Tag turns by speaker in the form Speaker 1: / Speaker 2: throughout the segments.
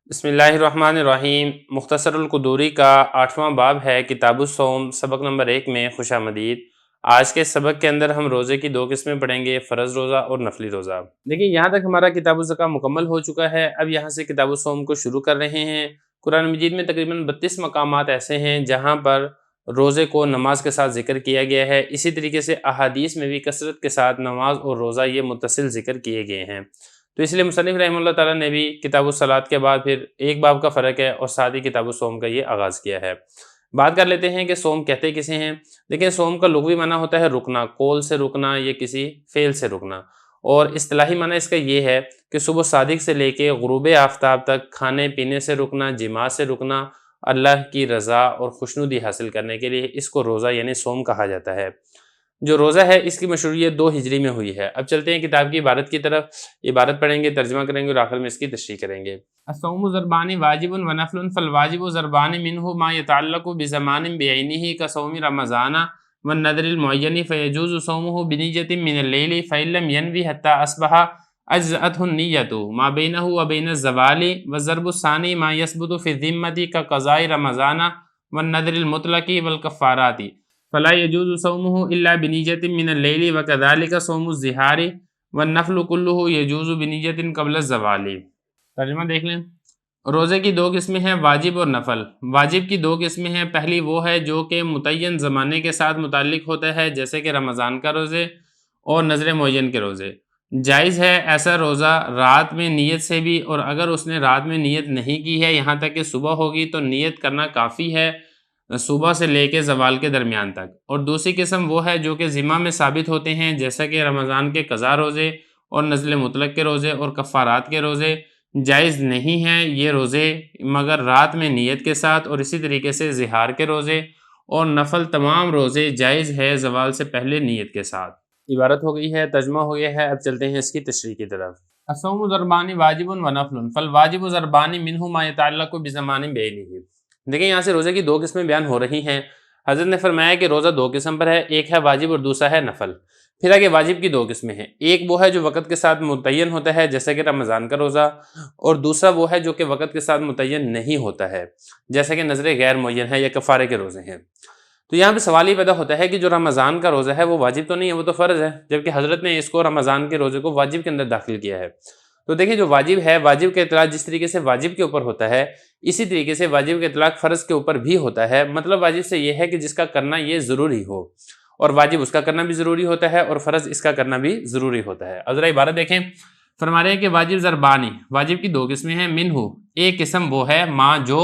Speaker 1: بسم اللہ الرحمن الرحیم۔ مختصر القدوری کا 8واں باب ہے کتاب الصوم، سبق نمبر 1 میں خوش آمدید۔ آج کے سبق کے اندر ہم روزے کی 2 قسمیں پڑھیں گے، فرض روزہ اور نفلی روزہ۔ دیکھیں یہاں تک ہمارا کتاب الزکوٰۃ مکمل ہو چکا ہے۔ اب یہاں سے کتاب الصوم کو شروع کر رہے ہیں۔ قرآن مجید میں تقریباً 32 مقامات ایسے ہیں جہاں پر روزے کو نماز کے ساتھ ذکر کیا گیا ہے۔ اسی طریقے سے احادیث میں بھی کثرت کے ساتھ نماز اور روزہ یہ متصل ذکر کیے گئے ہیں۔ تو اس لیے مصنف رحمہ اللہ تعالیٰ نے بھی کتاب الصلاۃ کے بعد پھر ایک باب کا فرق ہے اور ساتھ ہی کتاب الصوم کا یہ آغاز کیا ہے۔ بات کر لیتے ہیں کہ صوم کہتے کسے ہیں۔ دیکھیں صوم کا لغوی معنی ہوتا ہے رکنا، قول سے رکنا یا کسی فعل سے رکنا، اور اصطلاحی معنی اس کا یہ ہے کہ صبح صادق سے لے کے غروب آفتاب تک کھانے پینے سے رکنا، جماع سے رکنا، اللہ کی رضا اور خوشنودی حاصل کرنے کے لیے اس کو روزہ یعنی صوم کہا جاتا ہے۔ جو روزہ ہے اس کی مشروعیت 2 ہجری میں ہوئی ہے۔ اب چلتے ہیں کتاب کی عبارت کی طرف۔ عبارت پڑھیں گے، ترجمہ کریں گے اور آخر میں اس کی تشریح کریں گے۔ الصوم ضربان واجب و نفل فالواجب ضربان منہ ما يتعلق بزمان بعینہ كصوم رمضان والنذر المعین فيجوز صومه بنیۃ من اللیل فإن لم ينوی حتى اصبح اجزأته النیۃ ما بینہ وبین الزوال والضرب الثانی ما يثبت في الذمة كقضاء رمضان والنذر المطلق والکفارات فلا يجوز صومه الا بنیۃ من اللیل وكذلك صوم الظہار والنفل كله يجوز بنیۃ قبل الزوال۔ ترجمہ دیکھ لیں۔ روزے کی 2 قسمیں ہیں، واجب اور نفل۔ واجب کی 2 قسمیں ہیں۔ پہلی وہ ہے جو کہ متعین زمانے کے ساتھ متعلق ہوتا ہے، جیسے کہ رمضان کا روزے اور نذر معین کے روزے۔ جائز ہے ایسا روزہ رات میں نیت سے بھی، اور اگر اس نے رات میں نیت نہیں کی ہے یہاں تک کہ صبح ہوگی تو نیت کرنا کافی ہے صبح سے لے کے زوال کے درمیان تک۔ اور دوسری قسم وہ ہے جو کہ ذمہ میں ثابت ہوتے ہیں، جیسا کہ رمضان کے قضا روزے اور نزل مطلق کے روزے اور کفارات کے روزے۔ جائز نہیں ہیں یہ روزے مگر رات میں نیت کے ساتھ، اور اسی طریقے سے ظہار کے روزے اور نفل تمام روزے جائز ہے زوال سے پہلے نیت کے ساتھ۔ عبارت ہو گئی ہے، ترجمہ ہو گیا ہے۔ اب چلتے ہیں اس کی تشریح کی طرف۔ الصوم ضربان واجب و نفل فالواجب ضربان منہ ما يتعلق بزمان بعینہ۔ دیکھیں یہاں سے روزے کی 2 قسمیں بیان ہو رہی ہیں۔ حضرت نے فرمایا کہ روزہ 2 قسم پر ہے، ایک ہے واجب اور دوسرا ہے نفل۔ پھر آگے واجب کی 2 قسمیں ہیں، ایک وہ ہے جو وقت کے ساتھ متعین ہوتا ہے جیسا کہ رمضان کا روزہ، اور دوسرا وہ ہے جو کہ وقت کے ساتھ متعین نہیں ہوتا ہے جیسا کہ نذر غیر معین ہے یا کفارے کے روزے ہیں۔ تو یہاں پہ سوال یہ پیدا ہوتا ہے کہ جو رمضان کا روزہ ہے وہ واجب تو نہیں ہے، وہ تو فرض ہے، جبکہ حضرت نے اس کو رمضان کے روزے کو واجب کے اندر داخل کیا ہے۔ تو دیکھیں جو واجب ہے، واجب کا اطلاق جس طریقے سے واجب کے اوپر ہوتا ہے اسی طریقے سے واجب کا اطلاق فرض کے اوپر بھی ہوتا ہے۔ مطلب واجب سے یہ ہے کہ جس کا کرنا یہ ضروری ہو، اور واجب اس کا کرنا بھی ضروری ہوتا ہے اور فرض اس کا کرنا بھی ضروری ہوتا ہے۔ اب ذرا عبارت دیکھیں، فرما رہے ہیں کہ واجب ضربانی، واجب کی 2 قسمیں ہیں۔ منہ ایک قسم وہ ہے ما جو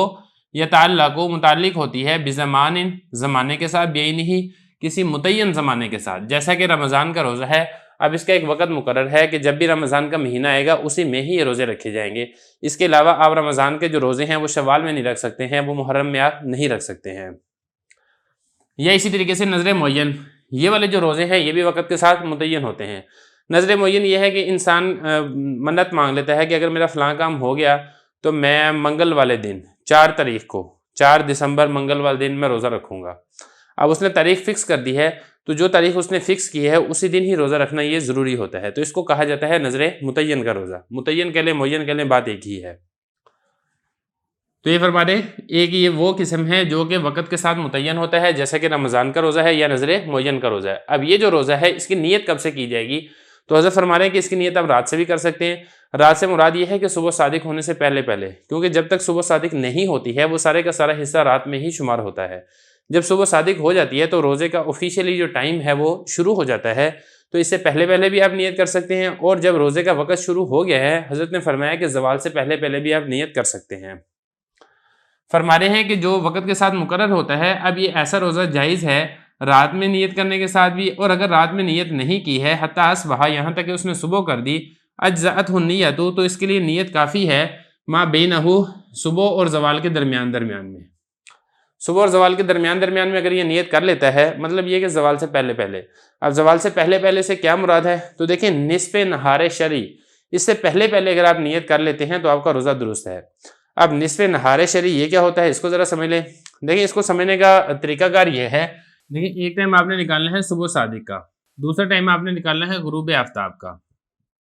Speaker 1: یتعلق متعلق ہوتی ہے بزمان زمانے کے ساتھ، بعینہ کسی متعین زمانے کے ساتھ، جیسا کہ رمضان کا روزہ ہے۔ اب اس کا ایک وقت مقرر ہے کہ جب بھی رمضان کا مہینہ آئے گا اسی میں ہی یہ روزے رکھے جائیں گے۔ اس کے علاوہ آپ رمضان کے جو روزے ہیں وہ شوال میں نہیں رکھ سکتے ہیں، وہ محرم میں آپ نہیں رکھ سکتے ہیں۔ یا اسی طریقے سے نذر معین، یہ والے جو روزے ہیں یہ بھی وقت کے ساتھ متعین ہوتے ہیں۔ نذر معین یہ ہے کہ انسان منت مانگ لیتا ہے کہ اگر میرا فلاں کام ہو گیا تو میں منگل والے دن 4 تاریخ کو 4 دسمبر منگل والے دن میں روزہ رکھوں گا۔ اب اس نے تاریخ فکس کر دی ہے تو جو تاریخ اس نے فکس کی ہے اسی دن ہی روزہ رکھنا یہ ضروری ہوتا ہے، تو اس کو کہا جاتا ہے نذر متعین کا روزہ۔ متعین کہہ لیں معین کہہ لیں بات ایک ہی ہے۔ تو یہ فرما دیں، ایک یہ وہ قسم ہے جو کہ وقت کے ساتھ متعین ہوتا ہے جیسا کہ رمضان کا روزہ ہے یا نذر معین کا روزہ ہے۔ اب یہ جو روزہ ہے اس کی نیت کب سے کی جائے گی؟ تو حضرت فرما رہے ہیں کہ اس کی نیت آپ رات سے بھی کر سکتے ہیں۔ رات سے مراد یہ ہے کہ صبح صادق ہونے سے پہلے کیونکہ جب تک صبح صادق نہیں ہوتی ہے وہ سارے کا سارا حصہ رات میں ہی شمار ہوتا ہے۔ جب صبح صادق ہو جاتی ہے تو روزے کا آفیشیلی جو ٹائم ہے وہ شروع ہو جاتا ہے، تو اس سے پہلے بھی آپ نیت کر سکتے ہیں، اور جب روزے کا وقت شروع ہو گیا ہے حضرت نے فرمایا کہ زوال سے پہلے بھی آپ نیت کر سکتے ہیں۔ فرما رہے ہیں کہ جو وقت کے ساتھ مقرر ہوتا ہے، اب یہ ایسا روزہ جائز ہے رات میں نیت کرنے کے ساتھ بھی، اور اگر رات میں نیت نہیں کی ہے حتیٰ اصبح یہاں تک کہ اس نے صبح کر دی، اجزأتہ النیۃ تو اس کے لیے نیت کافی ہے، ما بینہ صبح اور زوال کے درمیان میں، صبح اور زوال کے درمیان میں اگر یہ نیت کر لیتا ہے، مطلب یہ کہ زوال سے پہلے۔ اب زوال سے پہلے سے کیا مراد ہے؟ تو دیکھیں نصف نہار شرعی، اس سے پہلے اگر آپ نیت کر لیتے ہیں تو آپ کا روزہ درست ہے۔ اب نصف نہار شرعی یہ کیا ہوتا ہے اس کو ذرا سمجھ لیں۔ دیکھیں اس کو سمجھنے کا طریقہ کار یہ ہے، دیکھیں ایک ٹائم آپ نے نکالنا ہے صبح صادق کا، دوسرا ٹائم آپ نے نکالنا ہے غروب آفتاب کا۔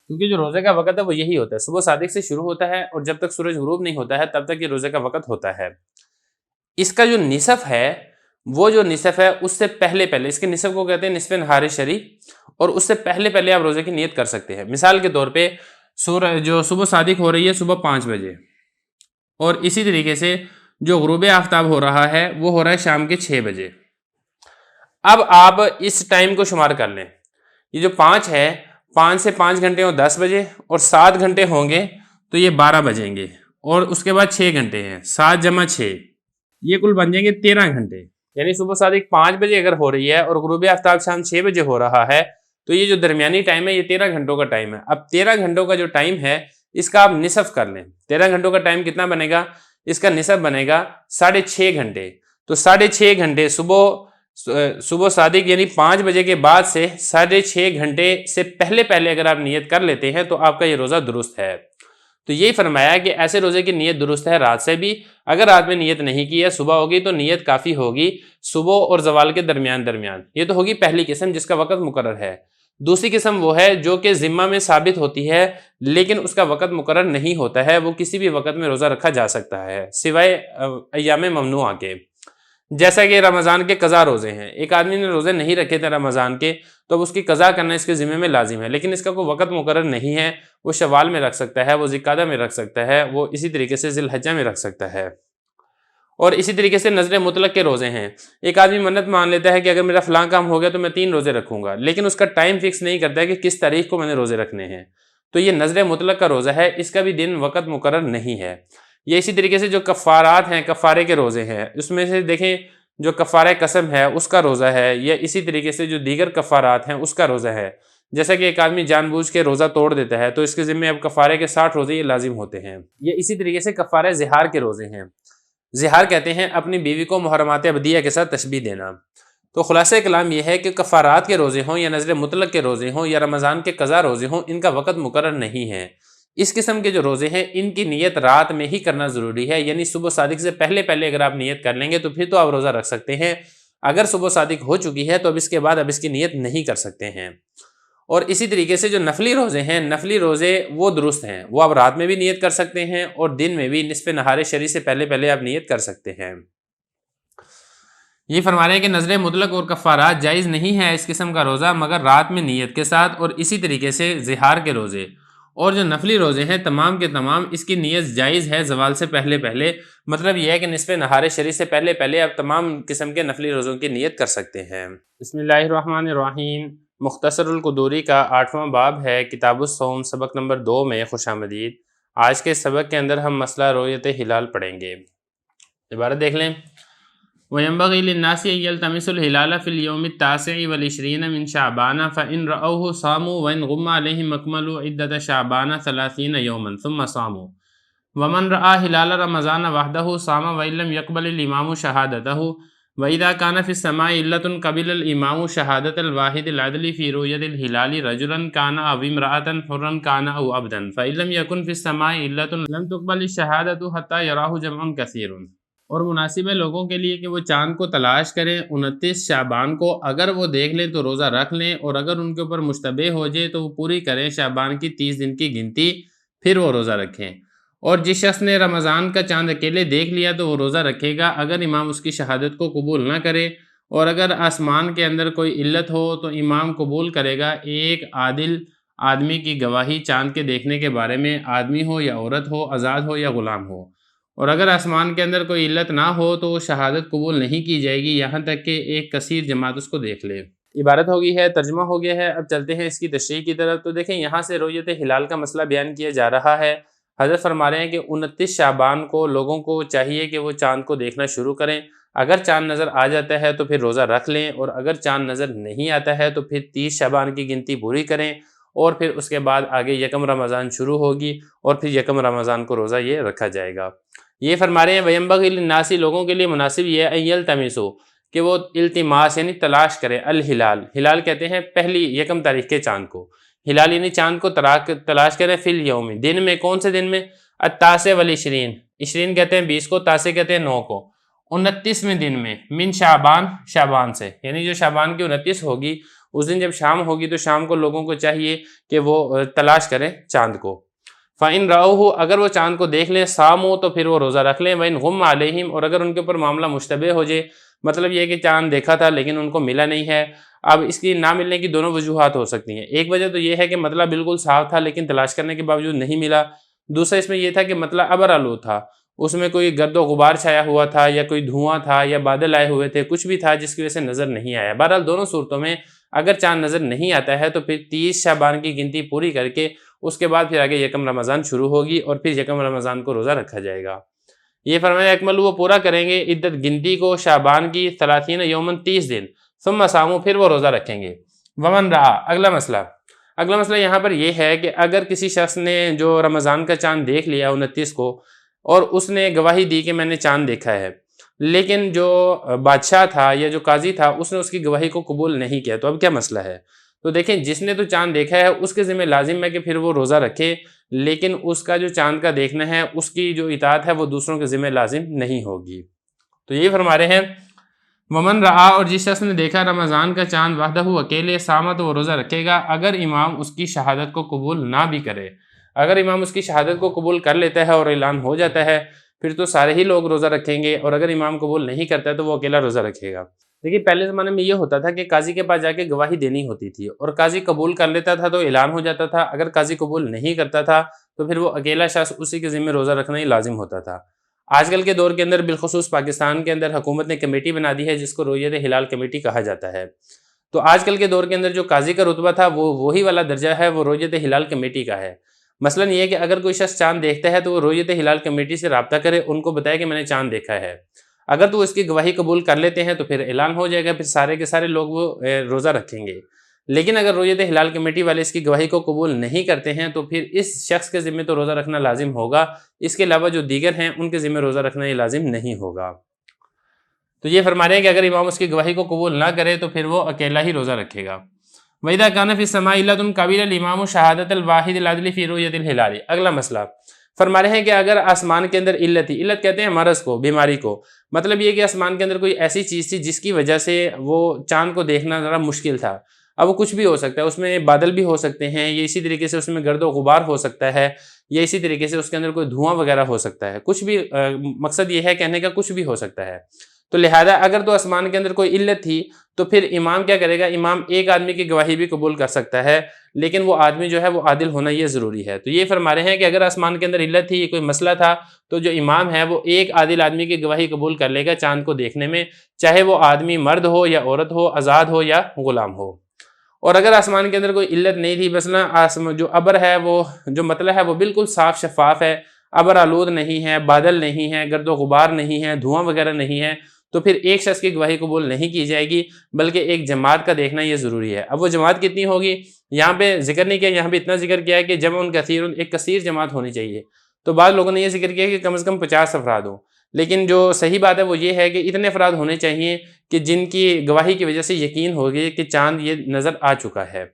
Speaker 1: کیونکہ جو روزے کا وقت ہے وہ یہی ہوتا ہے، صبح صادق سے شروع ہوتا ہے اور جب تک سورج غروب نہیں ہوتا ہے تب تک یہ روزے کا وقت ہوتا ہے۔ اس کا جو نصف ہے وہ جو نصف ہے اس سے پہلے اس کے نصف کو کہتے ہیں نصف نہار شری، اور اس سے پہلے آپ روزے کی نیت کر سکتے ہیں۔ مثال کے طور پہ جو صبح صادق ہو رہی ہے صبح 5 بجے، اور اسی طریقے سے جو غروب آفتاب ہو رہا ہے وہ ہو رہا ہے شام کے 6 بجے۔ اب آپ اس ٹائم کو شمار کر لیں، یہ جو 5 ہے، 5 سے 5 گھنٹے ہوں 10 بجے، اور 7 گھنٹے ہوں گے تو یہ 12 بجیں گے، اور اس کے بعد 6 گھنٹے ہیں، 7 جمع 6، یہ کل بن جائیں گے 13 گھنٹے۔ یعنی صبح صادق 5 بجے اگر ہو رہی ہے اور غروب آفتاب شام 6 بجے ہو رہا ہے تو یہ جو درمیانی ٹائم ہے یہ 13 گھنٹوں کا ٹائم ہے۔ اب 13 گھنٹوں کا جو ٹائم ہے اس کا آپ نصف کر لیں، 13 گھنٹوں کا ٹائم کتنا بنے گا؟ اس کا نصف بنے گا 6.5 گھنٹے۔ تو 6.5 گھنٹے صبح صادق یعنی 5 بجے کے بعد سے 6.5 گھنٹے سے پہلے اگر آپ نیت کر لیتے ہیں تو آپ کا یہ روزہ درست ہے۔ تو یہی فرمایا کہ ایسے روزے کی نیت درست ہے رات سے بھی، اگر رات میں نیت نہیں کی ہے صبح ہوگی تو نیت کافی ہوگی، صبح اور زوال کے درمیان۔ یہ تو ہوگی پہلی قسم جس کا وقت مقرر ہے۔ دوسری قسم وہ ہے جو کہ ذمہ میں ثابت ہوتی ہے لیکن اس کا وقت مقرر نہیں ہوتا ہے، وہ کسی بھی وقت میں روزہ رکھا جا سکتا ہے سوائے ایام ممنوعہ کے، جیسا کہ رمضان کے قضا روزے ہیں۔ ایک آدمی نے روزے نہیں رکھے تھے رمضان کے تو اب اس کی قضا کرنا اس کے ذمہ میں لازم ہے، لیکن اس کا کوئی وقت مقرر نہیں ہے، وہ شوال میں رکھ سکتا ہے، وہ ذوالقعدہ میں رکھ سکتا ہے، وہ اسی طریقے سے ذی الحجہ میں رکھ سکتا ہے۔ اور اسی طریقے سے نذر مطلق کے روزے ہیں، ایک آدمی منت مان لیتا ہے کہ اگر میرا فلاں کام ہو گیا تو میں 3 روزے رکھوں گا، لیکن اس کا ٹائم فکس نہیں کرتا ہے کہ کس تاریخ کو میں نے روزے رکھنے ہیں، تو یہ نذر مطلق کا روزہ ہے، اس کا بھی دن وقت مقرر نہیں ہے۔ یہ اسی طریقے سے جو کفارات ہیں، کفارے کے روزے ہیں، اس میں سے دیکھیں جو کفارہ قسم ہے اس کا روزہ ہے، یا اسی طریقے سے جو دیگر کفارات ہیں اس کا روزہ ہے۔ جیسا کہ ایک آدمی جان بوجھ کے روزہ توڑ دیتا ہے تو اس کے ذمہ اب کفارے کے 60 روزے یہ لازم ہوتے ہیں۔ یہ اسی طریقے سے کفارہ زہار کے روزے ہیں۔ زہار کہتے ہیں اپنی بیوی کو محرمات ابدیہ کے ساتھ تشبیہ دینا۔ تو خلاصہ کلام یہ ہے کہ کفارات کے روزے ہوں یا نذر مطلق کے روزے ہوں یا رمضان کے قضا روزے ہوں، ان کا وقت مقرر نہیں ہے۔ اس قسم کے جو روزے ہیں ان کی نیت رات میں ہی کرنا ضروری ہے، یعنی صبح صادق سے پہلے اگر آپ نیت کر لیں گے تو پھر تو آپ روزہ رکھ سکتے ہیں، اگر صبح صادق ہو چکی ہے تو اب اس کے بعد اس کی نیت نہیں کر سکتے ہیں۔ اور اسی طریقے سے جو نفلی روزے ہیں، نفلی روزے وہ درست ہیں، وہ آپ رات میں بھی نیت کر سکتے ہیں اور دن میں بھی نصف نہار شری سے پہلے آپ نیت کر سکتے ہیں۔ یہ فرما رہے ہیں کہ نذر مطلق اور کفارات جائز نہیں ہے اس قسم کا روزہ مگر رات میں نیت کے ساتھ، اور اسی طریقے سے زہار کے روزے اور جو نفلی روزے ہیں تمام کے تمام اس کی نیت جائز ہے زوال سے پہلے۔ مطلب یہ ہے کہ نصف نہار شری سے پہلے آپ تمام قسم کے نفلی روزوں کی نیت کر سکتے ہیں۔ بسم اللہ الرحمن الرحیم۔ مختصر القدوری کا 8واں باب ہے، کتاب الصوم، سبق نمبر 2 میں خوش آمدید۔ آج کے سبق کے اندر ہم مسئلہ رؤیت ہلال پڑھیں گے۔ عبارت دیکھ لیں۔ وَيَنبَغِي لِلنَّاسِ أَن يَلْتَمِسُوا الْهِلَالَ فِي الْيَوْمِ التَّاسِعِ وَالْعِشْرِينَ مِنْ شَعْبَانَ فَإِنْ رَأَوْهُ صَامُوا وَإِنْ غُمَّ عَلَيْهِمْ أَكْمَلُوا عِدَّةَ شَعْبَانَ 30 يَوْمًا ثُمَّ صَامُوا وَمَنْ رَأَى هِلَالَ رَمَضَانَ وَحْدَهُ صَامَ وَإِنْ لَمْ يَقْبَلِ الْإِمَامُ شَهَادَتَهُ وَإِذَا كَانَ فِي السَّمَاءِ عِلَّةٌ قَبِلَ الْإِمَامُ شَهَادَةَ الْوَاحِدِ الْعَدْلِ فِي رُؤْيَةِ الْهِلَالِ رَجُلًا كَانَ أَوْ امْرَأَةً حُرًّا كَانَ أَوْ عَبْدًا فَإِنْ لَمْ يَكُنْ فِي السَّمَاءِ عِلَّةٌ لَمْ تُقْبَلِ الشَّهَادَةُ حَتَّى يَرَاهُ جَمْعٌ كَثِيرٌ۔ اور مناسب ہے لوگوں کے لیے کہ وہ چاند کو تلاش کریں 29 شعبان کو، اگر وہ دیکھ لیں تو روزہ رکھ لیں، اور اگر ان کے اوپر مشتبہ ہو جائے تو وہ پوری کریں شعبان کی 30 دن کی گنتی، پھر وہ روزہ رکھیں۔ اور جس شخص نے رمضان کا چاند اکیلے دیکھ لیا تو وہ روزہ رکھے گا اگر امام اس کی شہادت کو قبول نہ کرے، اور اگر آسمان کے اندر کوئی علت ہو تو امام قبول کرے گا ایک عادل آدمی کی گواہی چاند کے دیکھنے کے بارے میں، آدمی ہو یا عورت ہو، آزاد ہو یا غلام ہو، اور اگر آسمان کے اندر کوئی علت نہ ہو تو وہ شہادت قبول نہیں کی جائے گی یہاں تک کہ ایک کثیر جماعت اس کو دیکھ لے۔ عبارت ہو گئی ہے، ترجمہ ہو گیا ہے، اب چلتے ہیں اس کی تشریح کی طرف۔ تو دیکھیں یہاں سے رؤیت ہلال کا مسئلہ بیان کیا جا رہا ہے۔ حضرت فرما رہے ہیں کہ 29 شعبان کو لوگوں کو چاہیے کہ وہ چاند کو دیکھنا شروع کریں، اگر چاند نظر آ جاتا ہے تو پھر روزہ رکھ لیں، اور اگر چاند نظر نہیں آتا ہے تو پھر 30 شعبان کی گنتی پوری کریں، اور پھر اس کے بعد آگے یکم رمضان شروع ہوگی اور پھر یکم رمضان کو روزہ یہ رکھا جائے گا۔ یہ فرما رہے ہیں وَيَنبَغِي لِلنَّاسِ لوگوں کے لیے مناسب یہ ہے أَن يَلْتَمِسُوا کہ وہ التماس یعنی تلاش کریں الہلال، ہلال کہتے ہیں پہلی یکم تاریخ کے چاند کو، ہلال یعنی چاند کو تلاش کریں فی الیوم دن میں، کون سے دن میں؟ التاسع والعشرین، 20 کہتے ہیں 20 کو، تاسع کہتے ہیں 9 کو، 29ویں دن میں، من شعبان، شعبان سے، یعنی جو شعبان کی 29 ہوگی اس دن جب شام ہوگی تو شام کو لوگوں کو چاہیے کہ وہ تلاش کریں چاند کو۔ فَإِن رَأَوْهُ اگر وہ چاند کو دیکھ لیں صاموا تو پھر وہ روزہ رکھ لیں، وَإِن غُمَّ عَلَيْهِمْ اور اگر ان کے اوپر معاملہ مشتبہ ہو جائے، مطلب یہ کہ چاند دیکھا تھا لیکن ان کو ملا نہیں ہے۔ اب اس کی نہ ملنے کی دونوں وجوہات ہو سکتی ہیں، ایک وجہ تو یہ ہے کہ مطلب بالکل صاف تھا لیکن تلاش کرنے کے باوجود نہیں ملا، دوسرا اس میں یہ تھا کہ مطلب ابر آلود تھا، اس میں کوئی گرد و غبار چھایا ہوا تھا یا کوئی دھواں تھا یا بادل آئے ہوئے تھے، کچھ بھی تھا جس کی وجہ سے نظر نہیں آیا۔ بہرحال دونوں صورتوں میں اگر چاند نظر نہیں آتا ہے تو پھر 30 شعبان کی گنتی پوری کر کے اس کے بعد پھر آگے یکم رمضان شروع ہوگی اور پھر یکم رمضان کو روزہ رکھا جائے گا۔ یہ فرمایا اکمل وہ پورا کریں گے عدت گنتی کو شعبان کی 30 یومن 30 دن، ثم صاموا پھر وہ روزہ رکھیں گے۔ ومن رعا اگلا مسئلہ یہاں پر یہ ہے کہ اگر کسی شخص نے جو رمضان کا چاند دیکھ لیا 29 کو اور اس نے گواہی دی کہ میں نے چاند دیکھا ہے، لیکن جو بادشاہ تھا یا جو قاضی تھا اس نے اس کی گواہی کو قبول نہیں کیا، تو اب کیا مسئلہ ہے؟ تو دیکھیں جس نے تو چاند دیکھا ہے اس کے ذمہ لازم ہے کہ پھر وہ روزہ رکھے، لیکن اس کا جو چاند کا دیکھنا ہے اس کی جو اطاعت ہے وہ دوسروں کے ذمہ لازم نہیں ہوگی۔ تو یہ فرما رہے ہیں ومن رعا اور جس شخص نے دیکھا رمضان کا چاند وحدہ اکیلے صام تو وہ روزہ رکھے گا، اگر امام اس کی شہادت کو قبول نہ بھی کرے، اگر امام اس کی شہادت کو قبول کر لیتا ہے اور اعلان ہو جاتا ہے پھر تو سارے ہی لوگ روزہ رکھیں گے، اور اگر امام قبول نہیں کرتا ہے تو وہ اکیلا روزہ رکھے گا۔ دیکھیے پہلے زمانے میں یہ ہوتا تھا کہ قاضی کے پاس جا کے گواہی دینی ہوتی تھی اور قاضی قبول کر لیتا تھا تو اعلان ہو جاتا تھا، اگر قاضی قبول نہیں کرتا تھا تو پھر وہ اکیلا شخص اسی کے ذمہ روزہ رکھنا ہی لازم ہوتا تھا۔ آج کل کے دور کے اندر بالخصوص پاکستان کے اندر حکومت نے کمیٹی بنا دی ہے جس کو رؤیت ہلال کمیٹی کہا جاتا ہے۔ تو آج کل کے دور کے اندر جو قاضی کا رتبہ تھا وہ وہی والا درجہ ہے، وہ رؤیت ہلال کمیٹی کا ہے۔ مثلاً یہ کہ اگر کوئی شخص چاند دیکھتا ہے تو وہ رؤیت ہلال کمیٹی سے رابطہ کرے، ان کو بتائے کہ میں نے چاند دیکھا ہے، اگر تو اس کی گواہی قبول کر لیتے ہیں تو پھر اعلان ہو جائے گا، پھر سارے کے سارے لوگ وہ روزہ رکھیں گے۔ لیکن اگر رؤیت ہلال کمیٹی والے اس کی گواہی کو قبول نہیں کرتے ہیں تو پھر اس شخص کے ذمہ تو روزہ رکھنا لازم ہوگا، اس کے علاوہ جو دیگر ہیں ان کے ذمہ روزہ رکھنا یہ لازم نہیں ہوگا۔ تو یہ فرما رہے ہیں کہ اگر امام اس کی گواہی کو قبول نہ کرے تو پھر وہ اکیلا ہی روزہ رکھے گا۔ وَإِذَا كَانَ فِي السَّمَاءِ عِلَّةٌ قَبِلَ الْإِمَامُ شَهَادَةَ الْوَاحِدِ الْعَدْلِ فِي رُؤْيَةِ الْهِلَالِ۔ اگلا مسئلہ فرما رہے ہیں کہ اگر آسمان کے اندر علت تھی، علت کہتے ہیں مرض کو، بیماری کو، مطلب یہ کہ آسمان کے اندر کوئی ایسی چیز تھی جس کی وجہ سے وہ چاند کو دیکھنا ذرا مشکل تھا۔ اب وہ کچھ بھی ہو سکتا ہے، اس میں بادل بھی ہو سکتے ہیں، یا اسی طریقے سے اس میں گرد و غبار ہو سکتا ہے، یا اسی طریقے سے اس کے اندر کوئی دھواں وغیرہ ہو سکتا ہے، کچھ بھی مقصد یہ ہے کہنے کا کچھ بھی ہو سکتا ہے۔ تو لہذا اگر تو آسمان کے اندر کوئی علت تھی تو پھر امام کیا کرے گا، امام ایک آدمی کی گواہی بھی قبول کر سکتا ہے، لیکن وہ آدمی جو ہے وہ عادل ہونا یہ ضروری ہے۔ تو یہ فرما رہے ہیں کہ اگر آسمان کے اندر علت تھی، کوئی مسئلہ تھا، تو جو امام ہے وہ ایک عادل آدمی کی گواہی قبول کر لے گا چاند کو دیکھنے میں، چاہے وہ آدمی مرد ہو یا عورت ہو، آزاد ہو یا غلام ہو۔ اور اگر آسمان کے اندر کوئی علت نہیں تھی، مثلا جو ابر ہے وہ جو مطلع ہے وہ بالکل صاف شفاف ہے، ابر آلود نہیں ہے، بادل نہیں ہے، گرد و غبار نہیں ہے، دھواں وغیرہ نہیں ہے، تو پھر ایک شخص کی گواہی قبول نہیں کی جائے گی، بلکہ ایک جماعت کا دیکھنا یہ ضروری ہے۔ اب وہ جماعت کتنی ہوگی یہاں پہ ذکر نہیں کیا، یہاں پہ اتنا ذکر کیا ہے کہ جمع کثیر، ایک کثیر جماعت ہونی چاہیے۔ تو بعض لوگوں نے یہ ذکر کیا کہ کم از کم 50 افراد ہوں، لیکن جو صحیح بات ہے وہ یہ ہے کہ اتنے افراد ہونے چاہیے کہ جن کی گواہی کی وجہ سے یقین ہوگی کہ چاند یہ نظر آ چکا ہے۔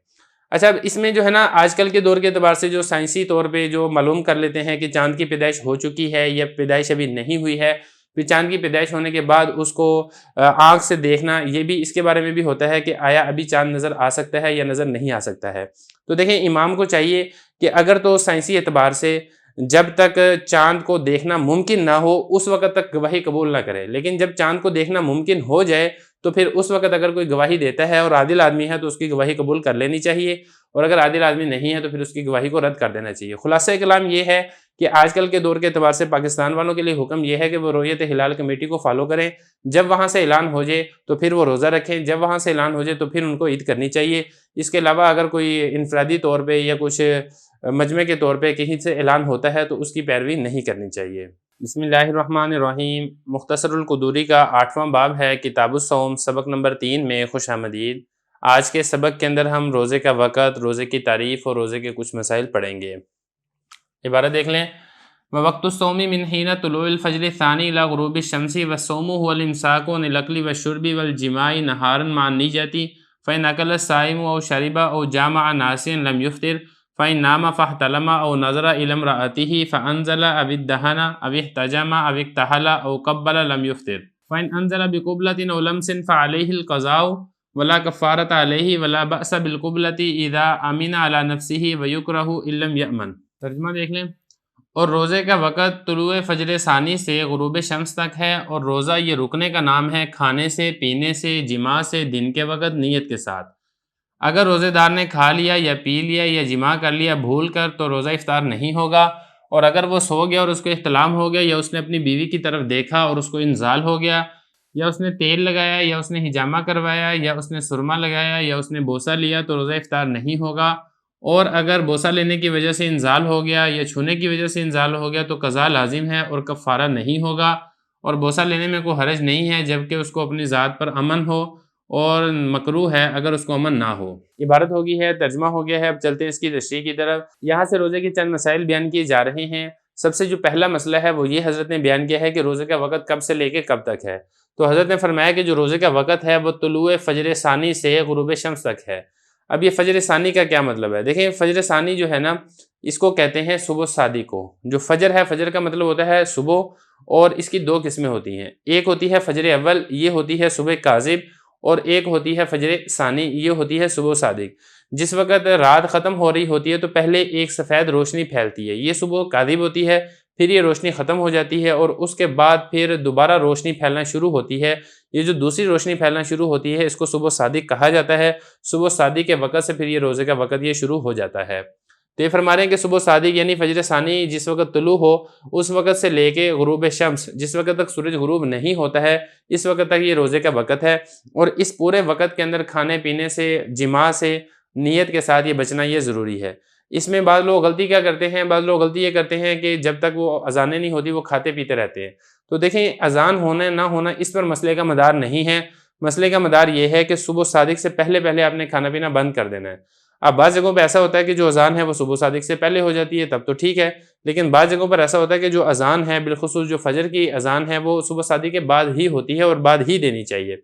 Speaker 1: اچھا، اب اس میں جو ہے نا آج کل کے دور کے اعتبار سے جو سائنسی طور پہ جو معلوم کر لیتے ہیں کہ چاند کی پیدائش ہو چکی ہے یا پیدائش ابھی نہیں ہوئی ہے، پھر چاند کی پیدائش ہونے کے بعد اس کو آنکھ سے دیکھنا، یہ بھی اس کے بارے میں بھی ہوتا ہے کہ آیا ابھی چاند نظر آ سکتا ہے یا نظر نہیں آ سکتا ہے۔ تو دیکھیں امام کو چاہیے کہ اگر تو سائنسی اعتبار سے جب تک چاند کو دیکھنا ممکن نہ ہو اس وقت تک گواہی قبول نہ کرے، لیکن جب چاند کو دیکھنا ممکن ہو جائے تو پھر اس وقت اگر کوئی گواہی دیتا ہے اور عادل آدمی ہے تو اس کی گواہی قبول کر لینی چاہیے، اور اگر عادل آدمی نہیں ہے تو پھر اس کی گواہی کو رد کر دینا چاہیے۔ خلاصہ کلام یہ ہے کہ آج کل کے دور کے اعتبار سے پاکستان والوں کے لیے حکم یہ ہے کہ وہ رؤیت ہلال کمیٹی کو فالو کریں، جب وہاں سے اعلان ہو جائے تو پھر وہ روزہ رکھیں، جب وہاں سے اعلان ہو جائے تو پھر ان کو عید کرنی چاہیے۔ اس کے علاوہ اگر کوئی انفرادی طور پہ یا کچھ مجمع کے طور پہ کہیں سے اعلان ہوتا ہے تو اس کی پیروی نہیں کرنی چاہیے۔ بسم اللہ الرحمن الرحیم۔ مختصر القدوری کا 8واں باب ہے کتاب الصوم، سبق نمبر 3 میں خوش آمدید۔ آج کے سبق کے اندر ہم روزے کا وقت، روزے کی تعریف اور روزے کے کچھ مسائل پڑھیں گے۔ عبارت دیکھ لیں۔ وَوَقْتُ الصَّوْمِ مِنْ حِينَ طُلُوعِ الْفَجْرِ الثَّانِي إِلَى غُرُوبِ الشَّمْسِ وَالصَّوْمُ هُوَ الْإِمْسَاكُ عَنِ الْأَكْلِ وَالشُّرْبِ وَالْجِمَاعِ نَهَارًا مَعَ النِّيَّةِ فَإِنْ أَكَلَ الصَّائِمُ أَوْ شَرِبَ أَوْ جَامَعَ نَاسِيًا لَمْ يُفْطِرْ فَإِنْ نَامَ فَاحْتَلَمَ أَوْ نَظَرَ إِلَى امْرَأَتِهِ فَأَنزَلَ أَوِ ادَّهَنَ أَوِ احْتَجَمَ أَوِ اكْتَحَلَ أَوْ قَبَّلَ لَمْ يُفْطِرْ فَإِنْ أَنزَلَ بِقُبْلَةٍ أَوْ لَمْسٍ فَعَلَيْهِ الْقَضَاءُ ولا کفارۃ علیہ ولا بأس بالقبلۃ اذا امن علی نفسہ ویکرہ ان لم یأمن۔ ترجمہ دیکھ لیں۔ اور روزے کا وقت طلوع فجر ثانی سے غروب شمس تک ہے، اور روزہ یہ رکنے کا نام ہے کھانے سے، پینے سے، جماع سے دن کے وقت نیت کے ساتھ۔ اگر روزے دار نے کھا لیا یا پی لیا یا جماع کر لیا بھول کر تو روزہ افطار نہیں ہوگا، اور اگر وہ سو گیا اور اس کو احتلام ہو گیا، یا اس نے اپنی بیوی کی طرف دیکھا اور اس کو انزال ہو گیا، یا اس نے تیل لگایا، یا اس نے حجامہ کروایا، یا اس نے سرما لگایا، یا اس نے بوسہ لیا تو روزہ افطار نہیں ہوگا۔ اور اگر بوسہ لینے کی وجہ سے انزال ہو گیا یا چھونے کی وجہ سے انزال ہو گیا تو قضا لازم ہے اور کفارہ نہیں ہوگا، اور بوسہ لینے میں کوئی حرج نہیں ہے جبکہ اس کو اپنی ذات پر امن ہو، اور مکروہ ہے اگر اس کو امن نہ ہو۔ عبارت ہو گئی ہے، ترجمہ ہو گیا ہے، اب چلتے ہیں اس کی تشریح کی طرف۔ یہاں سے روزے کے چند مسائل بیان کیے جا رہے ہیں۔ سب سے جو پہلا مسئلہ ہے وہ یہ حضرت نے بیان کیا ہے کہ روزے کا وقت کب سے لے کے کب تک ہے۔ تو حضرت نے فرمایا کہ جو روزے کا وقت ہے وہ طلوع فجر ثانی سے غروب شمس تک ہے۔ اب یہ فجر ثانی کا کیا مطلب ہے؟ دیکھیں، فجر ثانی جو ہے نا، اس کو کہتے ہیں صبح صادق کو۔ جو فجر ہے، فجر کا مطلب ہوتا ہے صبح، اور اس کی دو قسمیں ہوتی ہیں۔ ایک ہوتی ہے فجر اول، یہ ہوتی ہے صبح کاذب، اور ایک ہوتی ہے فجر ثانی، یہ ہوتی ہے صبح صادق۔ جس وقت رات ختم ہو رہی ہوتی ہے تو پہلے ایک سفید روشنی پھیلتی ہے، یہ صبح کاذب ہوتی ہے، پھر یہ روشنی ختم ہو جاتی ہے، اور اس کے بعد پھر دوبارہ روشنی پھیلنا شروع ہوتی ہے۔ یہ جو دوسری روشنی پھیلنا شروع ہوتی ہے اس کو صبح صادق کہا جاتا ہے۔ صبح صادق کے وقت سے پھر یہ روزے کا وقت یہ شروع ہو جاتا ہے۔ تو یہ فرما رہے ہیں کہ صبح صادق یعنی فجر ثانی جس وقت طلوع ہو، اس وقت سے لے کے غروب شمس جس وقت تک سورج غروب نہیں ہوتا ہے، اس وقت تک یہ روزے کا وقت ہے۔ اور اس پورے وقت کے اندر کھانے پینے سے، جماع سے، نیت کے ساتھ یہ بچنا یہ ضروری ہے۔ اس میں بعض لوگ غلطی کیا کرتے ہیں؟ بعض لوگ غلطی یہ کرتے ہیں کہ جب تک وہ اذانیں نہیں ہوتی وہ کھاتے پیتے رہتے ہیں۔ تو دیکھیں، اذان ہونا نہ ہونا اس پر مسئلے کا مدار نہیں ہے۔ مسئلے کا مدار یہ ہے کہ صبح صادق سے پہلے پہلے آپ نے کھانا پینا بند کر دینا ہے۔ اب بعض جگہوں پہ ایسا ہوتا ہے کہ جو اذان ہے وہ صبح صادق سے پہلے ہو جاتی ہے، تب تو ٹھیک ہے، لیکن بعض جگہوں پر ایسا ہوتا ہے کہ جو اذان ہے، بالخصوص جو فجر کی اذان ہے، وہ صبح صادق کے بعد ہی ہوتی ہے اور بعد ہی دینی چاہیے۔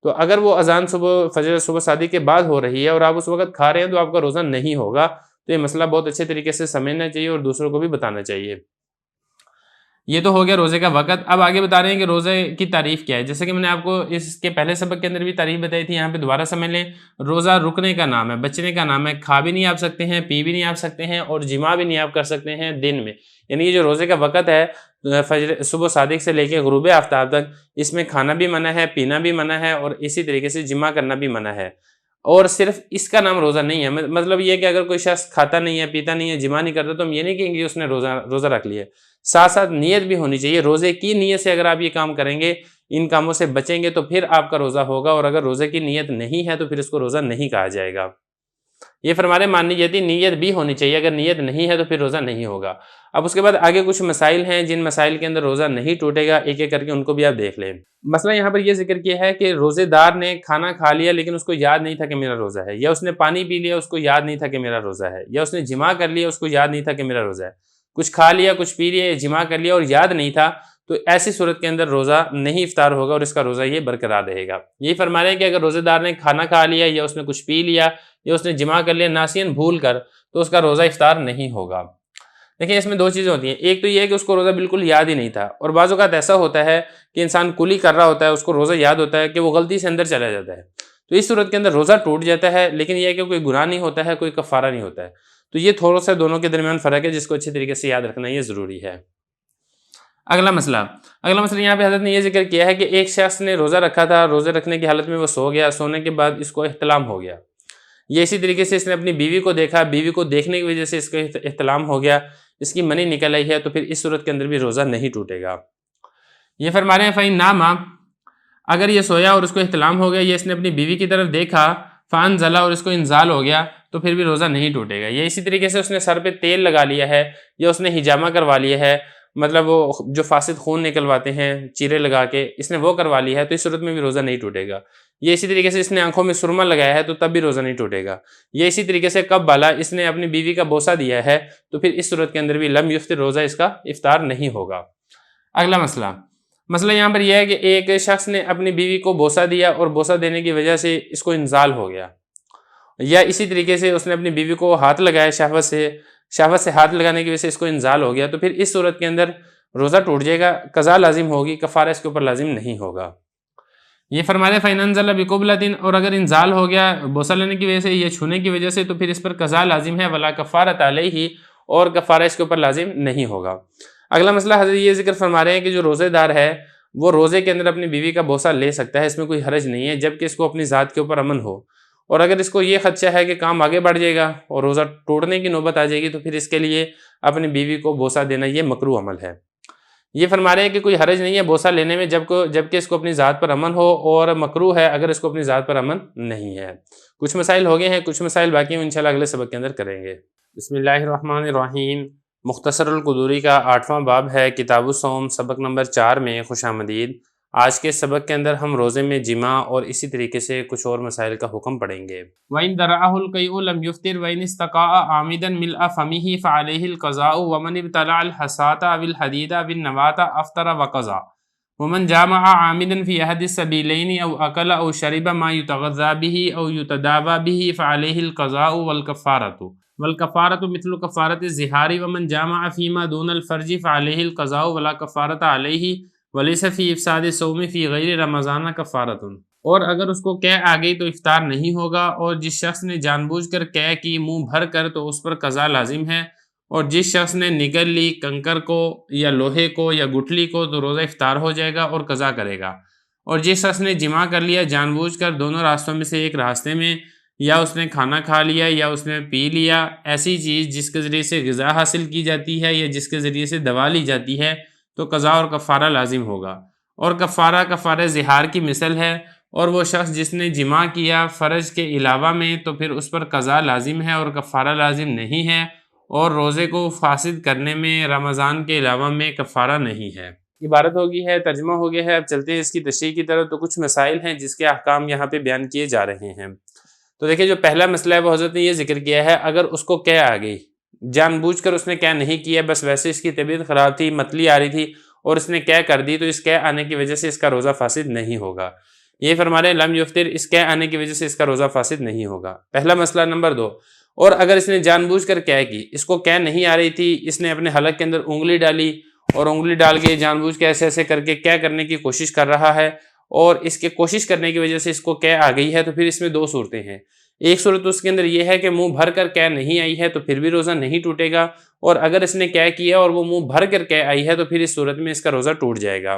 Speaker 1: تو اگر وہ اذان صبح صادق کے بعد ہو رہی ہے اور آپ اس وقت کھا رہے ہیں تو آپ کا روزہ نہیں ہوگا۔ تو یہ مسئلہ بہت اچھے طریقے سے سمجھنا چاہیے اور دوسروں کو بھی بتانا چاہیے۔ یہ تو ہو گیا روزے کا وقت۔ اب آگے بتا رہے ہیں کہ روزے کی تعریف کیا ہے۔ جیسے کہ میں نے آپ کو اس کے پہلے سبق کے اندر بھی تعریف بتائی تھی، یہاں پہ دوبارہ سمجھ لیں۔ روزہ رکنے کا نام ہے، بچنے کا نام ہے، کھا بھی نہیں آپ سکتے ہیں، پی بھی نہیں آپ سکتے ہیں، اور جماع بھی نہیں آپ کر سکتے ہیں دن میں۔ یعنی یہ جو روزے کا وقت ہے فجر صبح صادق سے لے کے غروب آفتاب تک، اس میں کھانا بھی منع ہے، پینا بھی منع ہے، اور اسی طریقے سے جماع کرنا بھی منع ہے۔ اور صرف اس کا نام روزہ نہیں ہے، مطلب یہ کہ اگر کوئی شخص کھاتا نہیں ہے، پیتا نہیں ہے، جماع نہیں کرتا تو ہم یہ نہیں کہیں گے اس نے روزہ رکھ لیا ہے۔ ساتھ ساتھ نیت بھی ہونی چاہیے۔ روزے کی نیت سے اگر آپ یہ کام کریں گے، ان کاموں سے بچیں گے تو پھر آپ کا روزہ ہوگا، اور اگر روزے کی نیت نہیں ہے تو پھر اس کو روزہ نہیں کہا جائے گا۔ یہ فرمانے ماننی جاتی نیت بھی ہونی چاہیے، اگر نیت نہیں ہے تو پھر روزہ نہیں ہوگا۔ اب اس کے بعد آگے کچھ مسائل ہیں جن مسائل کے اندر روزہ نہیں ٹوٹے گا، ایک ایک کر کے ان کو بھی آپ دیکھ لیں۔ مسئلہ یہاں پر یہ ذکر کیا ہے کہ روزے دار نے کھانا کھا لیا لیکن اس کو یاد نہیں تھا کہ میرا روزہ ہے، یا اس نے پانی پی لیا اس کو یاد نہیں تھا کہ میرا روزہ ہے، یا اس نے جماع کر لیا اس کو یاد نہیں تھا کہ میرا روزہ ہے۔ کچھ کھا لیا، کچھ پی لیا، جماع کر لیا اور یاد نہیں تھا، تو ایسی صورت کے اندر روزہ نہیں افطار ہوگا اور اس کا روزہ یہ برقرار رہے گا۔ یہی فرما رہے ہیں کہ اگر روزے دار نے کھانا کھا لیا، یا اس نے کچھ پی لیا، یا اس نے جماع کر لیا ناسین بھول کر، تو اس کا روزہ افطار نہیں ہوگا۔ دیکھیں، اس میں دو چیزیں ہوتی ہیں۔ ایک تو یہ ہے کہ اس کو روزہ بالکل یاد ہی نہیں تھا، اور بعض اوقات ایسا ہوتا ہے کہ انسان کلی کر رہا ہوتا ہے، اس کو روزہ یاد ہوتا ہے کہ وہ غلطی سے اندر چلا جاتا ہے، تو اس صورت کے اندر روزہ ٹوٹ جاتا ہے، لیکن یہ ہے کہ کوئی گناہ نہیں ہوتا ہے، کوئی کفارہ نہیں ہوتا ہے۔ تو یہ تھوڑا سا دونوں کے درمیان فرق ہے جس کو اچھے طریقے سے یاد رکھنا یہ ضروری ہے۔ اگلا مسئلہ یہاں پہ حضرت نے یہ ذکر کیا ہے کہ ایک شخص نے روزہ رکھا تھا، روزے رکھنے کی حالت میں وہ سو گیا، سونے کے بعد اس کو احتلام ہو گیا۔ یہ اسی طریقے سے اس نے اپنی بیوی کو دیکھا، بیوی کو دیکھنے کی وجہ سے اس کا احتلام ہو گیا، اس کی منی نکل آئی ہے، تو پھر اس صورت کے اندر بھی روزہ نہیں ٹوٹے گا۔ یہ فرما رہے ہیں فَإِن نَامَ، اگر یہ سویا اور اس کو احتلام ہو گیا، یہ اس نے اپنی بیوی کی طرف دیکھا، فَأَنزَلَ، اور اس کو انزال ہو گیا، تو پھر بھی روزہ نہیں ٹوٹے گا۔ یہ اسی طریقے سے اس نے سر پہ تیل لگا لیا ہے، یا اس نے حجامہ کروا لیا ہے، مطلب وہ جو فاسد خون نکلواتے ہیں چیرے لگا کے، اس نے وہ کروا لی ہے، تو اس صورت میں بھی روزہ نہیں ٹوٹے گا۔ یہ اسی طریقے سے اس نے آنکھوں میں سرما لگایا ہے تو تب بھی روزہ نہیں ٹوٹے گا۔ یہ اسی طریقے سے کب بالا، اس نے اپنی بیوی کا بوسہ دیا ہے، تو پھر اس صورت کے اندر بھی لم یفطر، روزہ اس کا افطار نہیں ہوگا۔ اگلا مسئلہ یہاں پر یہ ہے کہ ایک شخص نے اپنی بیوی کو بوسہ دیا اور بوسہ دینے کی وجہ سے اس کو انزال ہو گیا، یا اسی طریقے سے اس نے اپنی بیوی کو ہاتھ لگایا شہوت سے ہاتھ لگانے کی وجہ سے اس کو انزال ہو گیا، تو پھر اس صورت کے اندر روزہ ٹوٹ جائے گا، قضا لازم ہوگی، کفارہ اس کے اوپر لازم نہیں ہوگا۔ یہ فرماتے فَإِنْ أَنْزَلَ بِقُبْلَةٍ، اور اگر انزال ہو گیا بوسہ لینے کی وجہ سے یا چھونے کی وجہ سے تو پھر اس پر قضا لازم ہے، وَلَا كَفَّارَةَ عَلَيْهِ، اور کفارہ اس کے اوپر لازم نہیں ہوگا۔ اگلا مسئلہ حضرت یہ ذکر فرما رہے ہیں کہ جو روزے دار ہے وہ روزے کے اندر اپنی بیوی کا بوسہ لے سکتا ہے، اس میں کوئی حرج نہیں ہے، جبکہ اس کو اپنی ذات کے اوپر امن ہو، اور اگر اس کو یہ خدشہ ہے کہ کام آگے بڑھ جائے گا اور روزہ توڑنے کی نوبت آ جائے گی تو پھر اس کے لیے اپنی بیوی کو بوسہ دینا یہ مکروہ عمل ہے۔ یہ فرما رہے ہیں کہ کوئی حرج نہیں ہے بوسہ لینے میں جبکہ اس کو اپنی ذات پر امن ہو، اور مکروہ ہے اگر اس کو اپنی ذات پر امن نہیں ہے۔ کچھ مسائل ہو گئے ہیں، کچھ مسائل باقی ہیں، انشاءاللہ اگلے سبق کے اندر کریں گے۔ بسم اللہ الرحمن الرحیم۔ مختصر القدوری کا 8واں باب ہے، کتاب الصوم، سبق نمبر 4 میں خوش آمدید۔ آج کے سبق کے اندر ہم روزے میں جماع اور اسی طریقے سے کچھ اور مسائل کا حکم پڑھیں گے۔ وَإِن دَرَعَهُ الْقَيْءُ لَمْ يُفْطِرْ وَإِنِ اسْتَقَاءَ عَامِدًا مِلْءَ فَمِهِ فَعَلَيْهِ الْقَضَاءُ وَمَنِ ابْتَلَعَ الْحَصَاةَ أَوِ الْحَدِيدَ أَوِ النَّوَاةَ أَفْطَرَ وَقَضَى وَمَنْ جَامَعَ عَامِدًا فِي أَحَدِ السَّبِيلَيْنِ أَوْ أَكَلَ أَوْ شَرِبَ مَا يُتَغَذَّى بِهِ أَوْ يُتَدَاوَى بِهِ فَعَلَيْهِ الْقَضَاءُ وَالْكَفَّارَةُ مِثْلُ كَفَّارَةِ الزِّهَارِ وَمَنْ جَامَعَ فِيمَا دُونَ الْفَرْجِ فَعَلَيْهِ الْقَضَاءُ وَلَا كَفَّارَةَ عَلَيْهِ وَلَيْسَ فِي إِفْسَادِ الصَّوْمِ فِي غَيْرِ رَمَضَانَ كَفَّارَةٌ۔ اور اگر اس کو قے آ گئی تو افطار نہیں ہوگا، اور جس شخص نے جان بوجھ کر قے کی منہ بھر کر تو اس پر قضا لازم ہے، اور جس شخص نے نگل لی کنکر کو یا لوہے کو یا گٹھلی کو تو روزہ افطار ہو جائے گا اور قضا کرے گا، اور جس شخص نے جماع کر لیا جان بوجھ کر دونوں راستوں میں سے ایک راستے میں، یا اس نے کھانا کھا لیا یا اس نے پی لیا ایسی چیز جس کے ذریعے سے غذا حاصل کی جاتی ہے یا جس کے ذریعے سے دوا لی جاتی ہے، تو قضا اور کفارہ لازم ہوگا، اور کفارہ زہار کی مثل ہے، اور وہ شخص جس نے جماع کیا فرض کے علاوہ میں تو پھر اس پر قضا لازم ہے اور کفارہ لازم نہیں ہے، اور روزے کو فاسد کرنے میں رمضان کے علاوہ میں کفارہ نہیں ہے۔ عبارت ہوگی ہے، ترجمہ ہو گیا ہے۔ اب چلتے ہیں اس کی تشریح کی طرف، تو کچھ مسائل ہیں جس کے احکام یہاں پہ بیان کیے جا رہے ہیں۔ تو دیکھیں جو پہلا مسئلہ ہے وہ حضرت نے یہ ذکر کیا ہے، اگر اس کو قے آ گئی، جان بوجھ کر اس نے قے نہیں کیا، بس ویسے اس کی طبیعت خراب تھی، متلی آ رہی تھی اور اس نے قے کر دی، تو اس قے آنے کی وجہ سے اس کا روزہ فاسد نہیں ہوگا۔ یہ فرما رہے ہیں لم یفطر، اس قے آنے کی وجہ سے اس کا روزہ فاسد نہیں ہوگا۔ پہلا مسئلہ۔ نمبر 2، اور اگر اس نے جان بوجھ کر قے کی، اس کو قے نہیں آ رہی تھی، اس نے اپنے حلق کے اندر انگلی ڈالی اور انگلی ڈال کے جان بوجھ کے ایسے ایسے کر کے قے کرنے کی کوشش کر رہا ہے، اور اس کے کوشش کرنے کی وجہ سے اس کو قے آ گئی ہے، تو پھر اس میں 2 صورتیں ہیں۔ ایک صورت اس کے اندر یہ ہے کہ منہ بھر کر قے نہیں آئی ہے تو پھر بھی روزہ نہیں ٹوٹے گا، اور اگر اس نے قے کیا اور وہ منہ بھر کر قے آئی ہے تو پھر اس صورت میں اس کا روزہ ٹوٹ جائے گا۔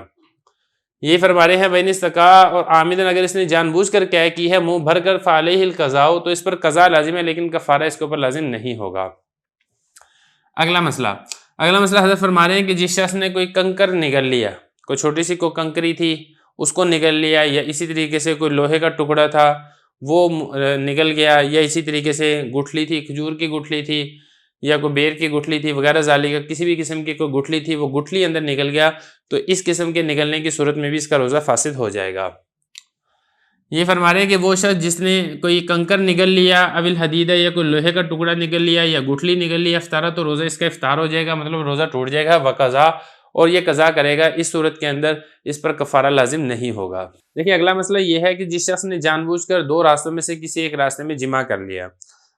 Speaker 1: یہ فرما رہے ہیں وَإِنِ اسْتَقَاءَ، اور عامداً اگر اس نے جان بوجھ کر قے کی ہے منہ بھر کر فَعَلَيْهِ الْقَضَاءُ، تو اس پر قضا لازم ہے لیکن کفارہ اس کے اوپر لازم نہیں ہوگا۔ اگلا مسئلہ حضرت فرما رہے ہیں کہ جس شخص نے کوئی کنکر نگل لیا، کوئی چھوٹی سی کوئی کنکری تھی اس کو نگل لیا، یا اسی طریقے سے کوئی لوہے کا ٹکڑا تھا وہ نگل گیا، یا اسی طریقے سے گٹھلی تھی، کھجور کی گٹھلی تھی یا کوئی بیر کی گٹھلی تھی وغیرہ ذالک، کسی بھی قسم کی کوئی گٹھلی تھی وہ گٹھلی اندر نگل گیا، تو اس قسم کے نگلنے کی صورت میں بھی اس کا روزہ فاسد ہو جائے گا۔ یہ فرما رہے ہیں کہ وہ شخص جس نے کوئی کنکر نگل لیا، اب الحدیدہ، یا کوئی لوہے کا ٹکڑا نگل لیا یا گٹھلی نگل لیا، افطارہ، تو روزہ اس کا افطار ہو جائے گا، مطلب روزہ ٹوٹ جائے گا، وقضا، اور یہ قضا کرے گا۔ اس صورت کے اندر اس پر کفارہ لازم نہیں ہوگا۔ دیکھیں اگلا مسئلہ یہ ہے کہ جس شخص نے جان بوجھ کر 2 راستوں میں سے کسی ایک راستے میں جماع کر لیا۔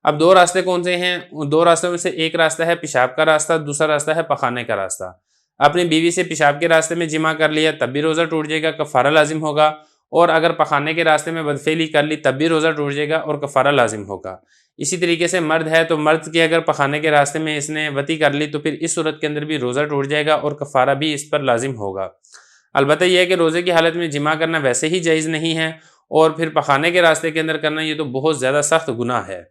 Speaker 1: اب 2 راستے کون سے ہیں؟ 2 راستوں میں سے ایک راستہ ہے پیشاب کا راستہ، دوسرا راستہ ہے پخانے کا راستہ۔ اپنی بیوی سے پیشاب کے راستے میں جماع کر لیا تب بھی روزہ ٹوٹ جائے گا، کفارہ لازم ہوگا، اور اگر پخانے کے راستے میں بدفعلی کر لی تب بھی روزہ ٹوٹ جائے گا اور کفارہ لازم ہوگا۔ اسی طریقے سے مرد ہے تو مرد کی اگر پخانے کے راستے میں اس نے وطی کر لی تو پھر اس صورت کے اندر بھی روزہ ٹوٹ جائے گا اور کفارہ بھی اس پر لازم ہوگا۔ البتہ یہ ہے کہ روزے کی حالت میں جماع کرنا ویسے ہی جائز نہیں ہے، اور پھر پخانے کے راستے کے اندر کرنا یہ تو بہت زیادہ سخت گناہ ہے۔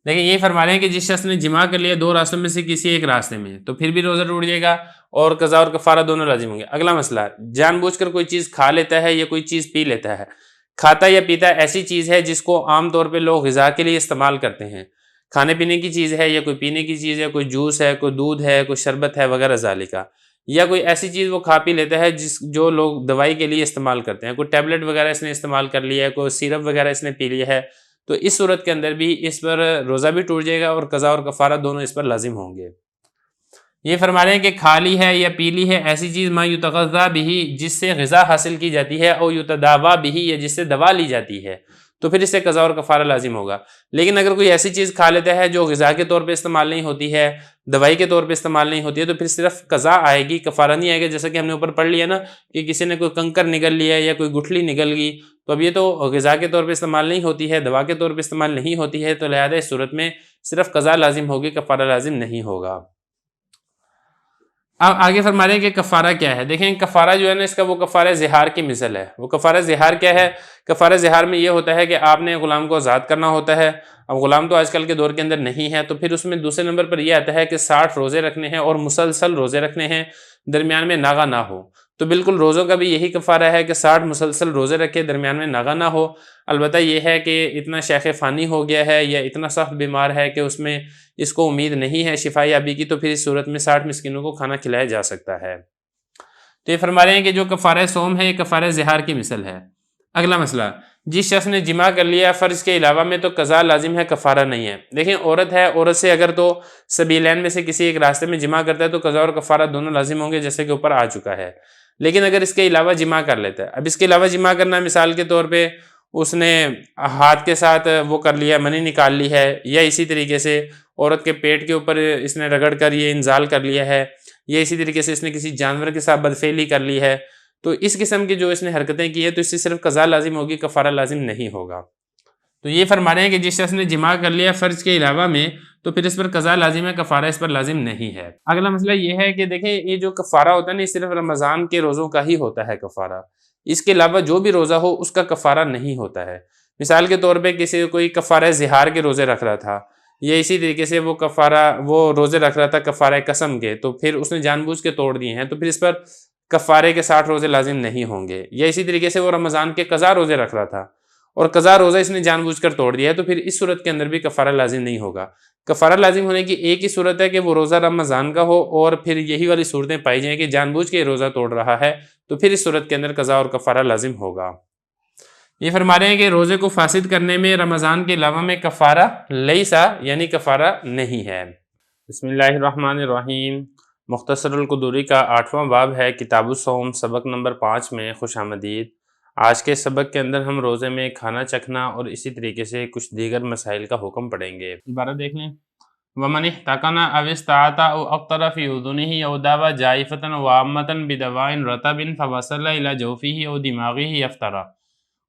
Speaker 1: لیکن یہ فرما رہے ہیں کہ جس شخص نے جماع کر لیا 2 راستوں میں سے کسی ایک راستے میں تو پھر بھی روزہ ٹوٹ جائے گا اور قضا اور کفارہ دونوں لازم ہوں گے۔ اگلا مسئلہ، جان بوجھ کر کوئی چیز کھا لیتا ہے یا کوئی چیز پی لیتا ہے۔ کھاتا یا پیتا ایسی چیز ہے جس کو عام طور پہ لوگ غذا کے لیے استعمال کرتے ہیں، کھانے پینے کی چیز ہے یا کوئی پینے کی چیز ہے، کوئی جوس ہے، کوئی دودھ ہے، کوئی شربت ہے وغیرہ ذالکہ، یا کوئی ایسی چیز وہ کھا پی لیتا ہے جو لوگ دوائی کے لیے استعمال کرتے ہیں، کوئی ٹیبلٹ وغیرہ اس نے استعمال کر لیا ہے، کوئی سیرپ وغیرہ اس نے پی لیا ہے، تو اس صورت کے اندر بھی اس پر روزہ بھی ٹوٹ جائے گا اور قضا اور کفارہ دونوں اس پر لازم ہوں گے۔ یہ فرما رہے ہیں کہ کھا لی ہے یا پی لی ہے ایسی چیز ما یتغذی بہ، جس سے غذا حاصل کی جاتی ہے، او یتداوی بہ، یا جس سے دوا لی جاتی ہے، تو پھر اس سے قضا اور کفارہ لازم ہوگا۔ لیکن اگر کوئی ایسی چیز کھا لیتا ہے جو غذا کے طور پہ استعمال نہیں ہوتی ہے، دوائی کے طور پہ استعمال نہیں ہوتی ہے تو پھر صرف قضا آئے گی، کفارہ نہیں آئے گا۔ جیسا کہ ہم نے اوپر پڑھ لیا نا کہ کسی نے کوئی کنکر نگل لیا یا کوئی گٹھلی نگل گئی، تو اب یہ تو غذا کے طور پہ استعمال نہیں ہوتی ہے، دوا کے طور پہ استعمال نہیں ہوتی ہے، تو لہذا اس صورت میں صرف قضا لازم ہوگی، کفارہ لازم نہیں ہوگا۔ اب آگے فرما رہے ہیں کہ کفارہ کیا ہے۔ دیکھیں کفارہ جو ہے نا اس کا وہ کفارہ زہار کی مثل ہے۔ وہ کفارہ زہار کیا ہے؟ کفارہ زہار میں یہ ہوتا ہے کہ آپ نے غلام کو آزاد کرنا ہوتا ہے۔ اب غلام تو آج کل کے دور کے اندر نہیں ہے، تو پھر اس میں دوسرے نمبر پر یہ آتا ہے کہ 60 روزے رکھنے ہیں اور مسلسل روزے رکھنے ہیں، درمیان میں ناغہ نہ ہو۔ تو بالکل روزوں کا بھی یہی کفارہ ہے کہ 60 مسلسل روزے رکھے، درمیان میں ناغہ نہ ہو۔ البتہ یہ ہے کہ اتنا شیخ فانی ہو گیا ہے یا اتنا سخت بیمار ہے کہ اس میں اس کو امید نہیں ہے شفا یابی کی، تو پھر اس صورت میں 60 مسکینوں کو کھانا کھلایا جا سکتا ہے۔ تو یہ فرما رہے ہیں کہ جو کفارہ صوم ہے یہ کفارہ زہار کی مثل ہے۔ اگلا مسئلہ، جس شخص نے جماع کر لیا فرض کے علاوہ میں تو قضا لازم ہے، کفارہ نہیں ہے۔ دیکھیں عورت ہے، عورت سے اگر تو سبیلین میں سے کسی ایک راستے میں جماع کرتا ہے تو قضا اور کفارہ دونوں لازم ہوں گے، جیسے کہ اوپر آ چکا ہے۔ لیکن اگر اس کے علاوہ جماع کر لیتا ہے، اب اس کے علاوہ جماع کرنا مثال کے طور پہ اس نے ہاتھ کے ساتھ وہ کر لیا، منی نکال لی ہے، یا اسی طریقے سے عورت کے پیٹ کے اوپر اس نے رگڑ کر یہ انزال کر لیا ہے، یا اسی طریقے سے اس نے کسی جانور کے ساتھ بدفعلی کر لی ہے، تو اس قسم کی جو اس نے حرکتیں کی ہے تو اس سے صرف قضا لازم ہوگی، کفارہ لازم نہیں ہوگا۔ تو یہ فرما رہے ہیں کہ جس شخص نے جماع کر لیا فرض کے علاوہ میں تو پھر اس پر قضا لازم ہے، کفارہ اس پر لازم نہیں ہے۔ اگلا مسئلہ یہ ہے کہ دیکھیں یہ جو کفارہ ہوتا ہے نا، یہ صرف رمضان کے روزوں کا ہی ہوتا ہے کفارہ، اس کے علاوہ جو بھی روزہ ہو اس کا کفارہ نہیں ہوتا ہے۔ مثال کے طور پہ کسی کوئی کفارہ زہار کے روزے رکھ رہا تھا، یا اسی طریقے سے وہ روزے رکھ رہا تھا کفارہ قسم کے، تو پھر اس نے جان بوجھ کے توڑ دیے ہیں، تو پھر اس پر کفارے کے 60 روزے لازم نہیں ہوں گے۔ یا اسی طریقے سے وہ رمضان کے قضا روزے رکھ رہا تھا اور قضا روزہ اس نے جان بوجھ کر توڑ دیا ہے، تو پھر اس صورت کے اندر بھی کفارہ لازم نہیں ہوگا۔ کفارہ لازم ہونے کی ایک ہی صورت ہے کہ وہ روزہ رمضان کا ہو اور پھر یہی والی صورتیں پائی جائیں کہ جان بوجھ کے روزہ توڑ رہا ہے، تو پھر اس صورت کے اندر قضا اور کفارہ لازم ہوگا۔ یہ فرما رہے ہیں کہ روزے کو فاسد کرنے میں رمضان کے علاوہ میں کفارہ لیسا یعنی کفارہ نہیں ہے۔ بسم اللہ الرحمن الرحیم۔ مختصر القدوری کا 8واں باب ہے، کتاب الصوم، سبق نمبر 5 میں خوش آمدید۔ آج کے سبق کے اندر ہم روزے میں کھانا چکھنا اور اسی طریقے سے کچھ دیگر مسائل کا حکم پڑھیں گے۔ عبارت دیکھ لیں، وَمَنِ احْتَقَنَ أَوِ اسْتَعَطَ أَوْ أَقْتَرَ فِي أُذُنِهِ أَوْ دَاوَى جَائِفَةً وَعَامَّةً بِدَوَاءٍ رَطَبٍ فَوَصَلَ إِلَى جَوْفِهِ أَوْ دِمَاغِهِ أَفْطَرَ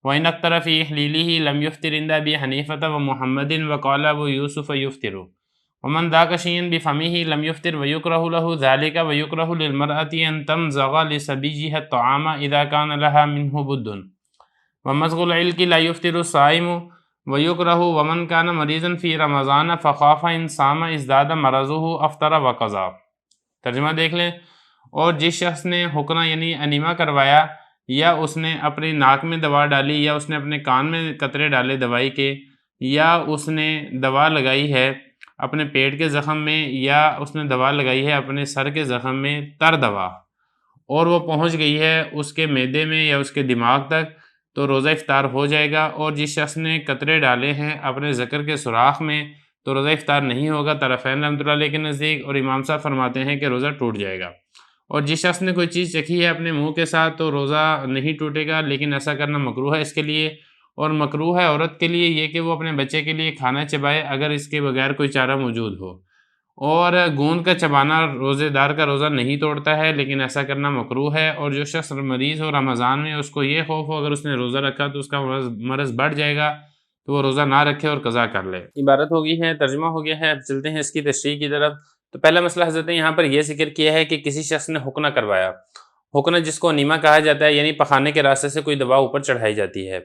Speaker 1: وَإِنْ أَقْتَرَ فِي إِحْلِيلِهِ لَمْ يُفْطِرْ عِنْدَ أَبِي حَنِيفَةَ وَمُحَمَّدٍ وَقَالَ أَبُو يُوسُفَ يُفْطِرُ وَمَنْ ذَاقَ شَيْئًا بِفَمِهِ لَمْ يُفْطِرْ وَيُكْرَهُ لَهُ ذَلِكَ وَيُكْرَهُ لِلْمَرْأَةِ أَنْ تَمْزَغَ لِصَبِيِّهَا الطَّعَامَ إِذَا كَانَ لَهَا مِنْهُ بُدٌّ وَمَزْغُ الْعِلْكِ لَا يُفْطِرُ الصَّائِمُ وَيُكْرَهُ وَمَنْ كَانَ مَرِيضًا فِي رَمَضَانَ فَخَافَ إِنْ صَامَ ازْدَادَ مَرَضُهُ أَفْطَرَ وَقَضَى۔ ترجمہ دیکھ لیں، اور جس شخص نے حقنہ یعنی انیما کروایا، یا اس نے اپنی ناک میں دوا ڈالی، یا اس نے اپنے کان میں قطرے ڈالے دوائی کے، یا اس نے دوا لگائی ہے اپنے پیٹ کے زخم میں، یا اس نے دوا لگائی ہے اپنے سر کے زخم میں تر دوا، اور وہ پہنچ گئی ہے اس کے معدے میں یا اس کے دماغ تک، تو روزہ افطار ہو جائے گا۔ اور جس شخص نے قطرے ڈالے ہیں اپنے ذکر کے سوراخ میں تو روزہ افطار نہیں ہوگا طرفین رحمۃ اللہ علیہ کے نزدیک، اور امام صاحب فرماتے ہیں کہ روزہ ٹوٹ جائے گا۔ اور جس شخص نے کوئی چیز چکھی ہے اپنے منہ کے ساتھ تو روزہ نہیں ٹوٹے گا، لیکن ایسا کرنا مکروہ ہے اس کے لیے، اور مکروہ ہے عورت کے لیے یہ کہ وہ اپنے بچے کے لیے کھانا چبائے اگر اس کے بغیر کوئی چارہ موجود ہو۔ اور گوند کا چبانا روزے دار کا روزہ نہیں توڑتا ہے، لیکن ایسا کرنا مکروہ ہے۔ اور جو شخص مریض ہو رمضان میں، اس کو یہ خوف ہو اگر اس نے روزہ رکھا تو اس کا مرض بڑھ جائے گا، تو وہ روزہ نہ رکھے اور قضا کر لے۔ عبارت ہو گئی ہے، ترجمہ ہو گیا ہے، اب چلتے ہیں اس کی تشریح کی طرف۔ تو پہلا مسئلہ حضرت نے یہاں پر یہ ذکر کیا ہے کہ کسی شخص نے حقنہ کروایا۔ حقنہ جس کو انیما کہا جاتا ہے، یعنی پخانے کے راستے سے کوئی دوا اوپر چڑھائی جاتی ہے،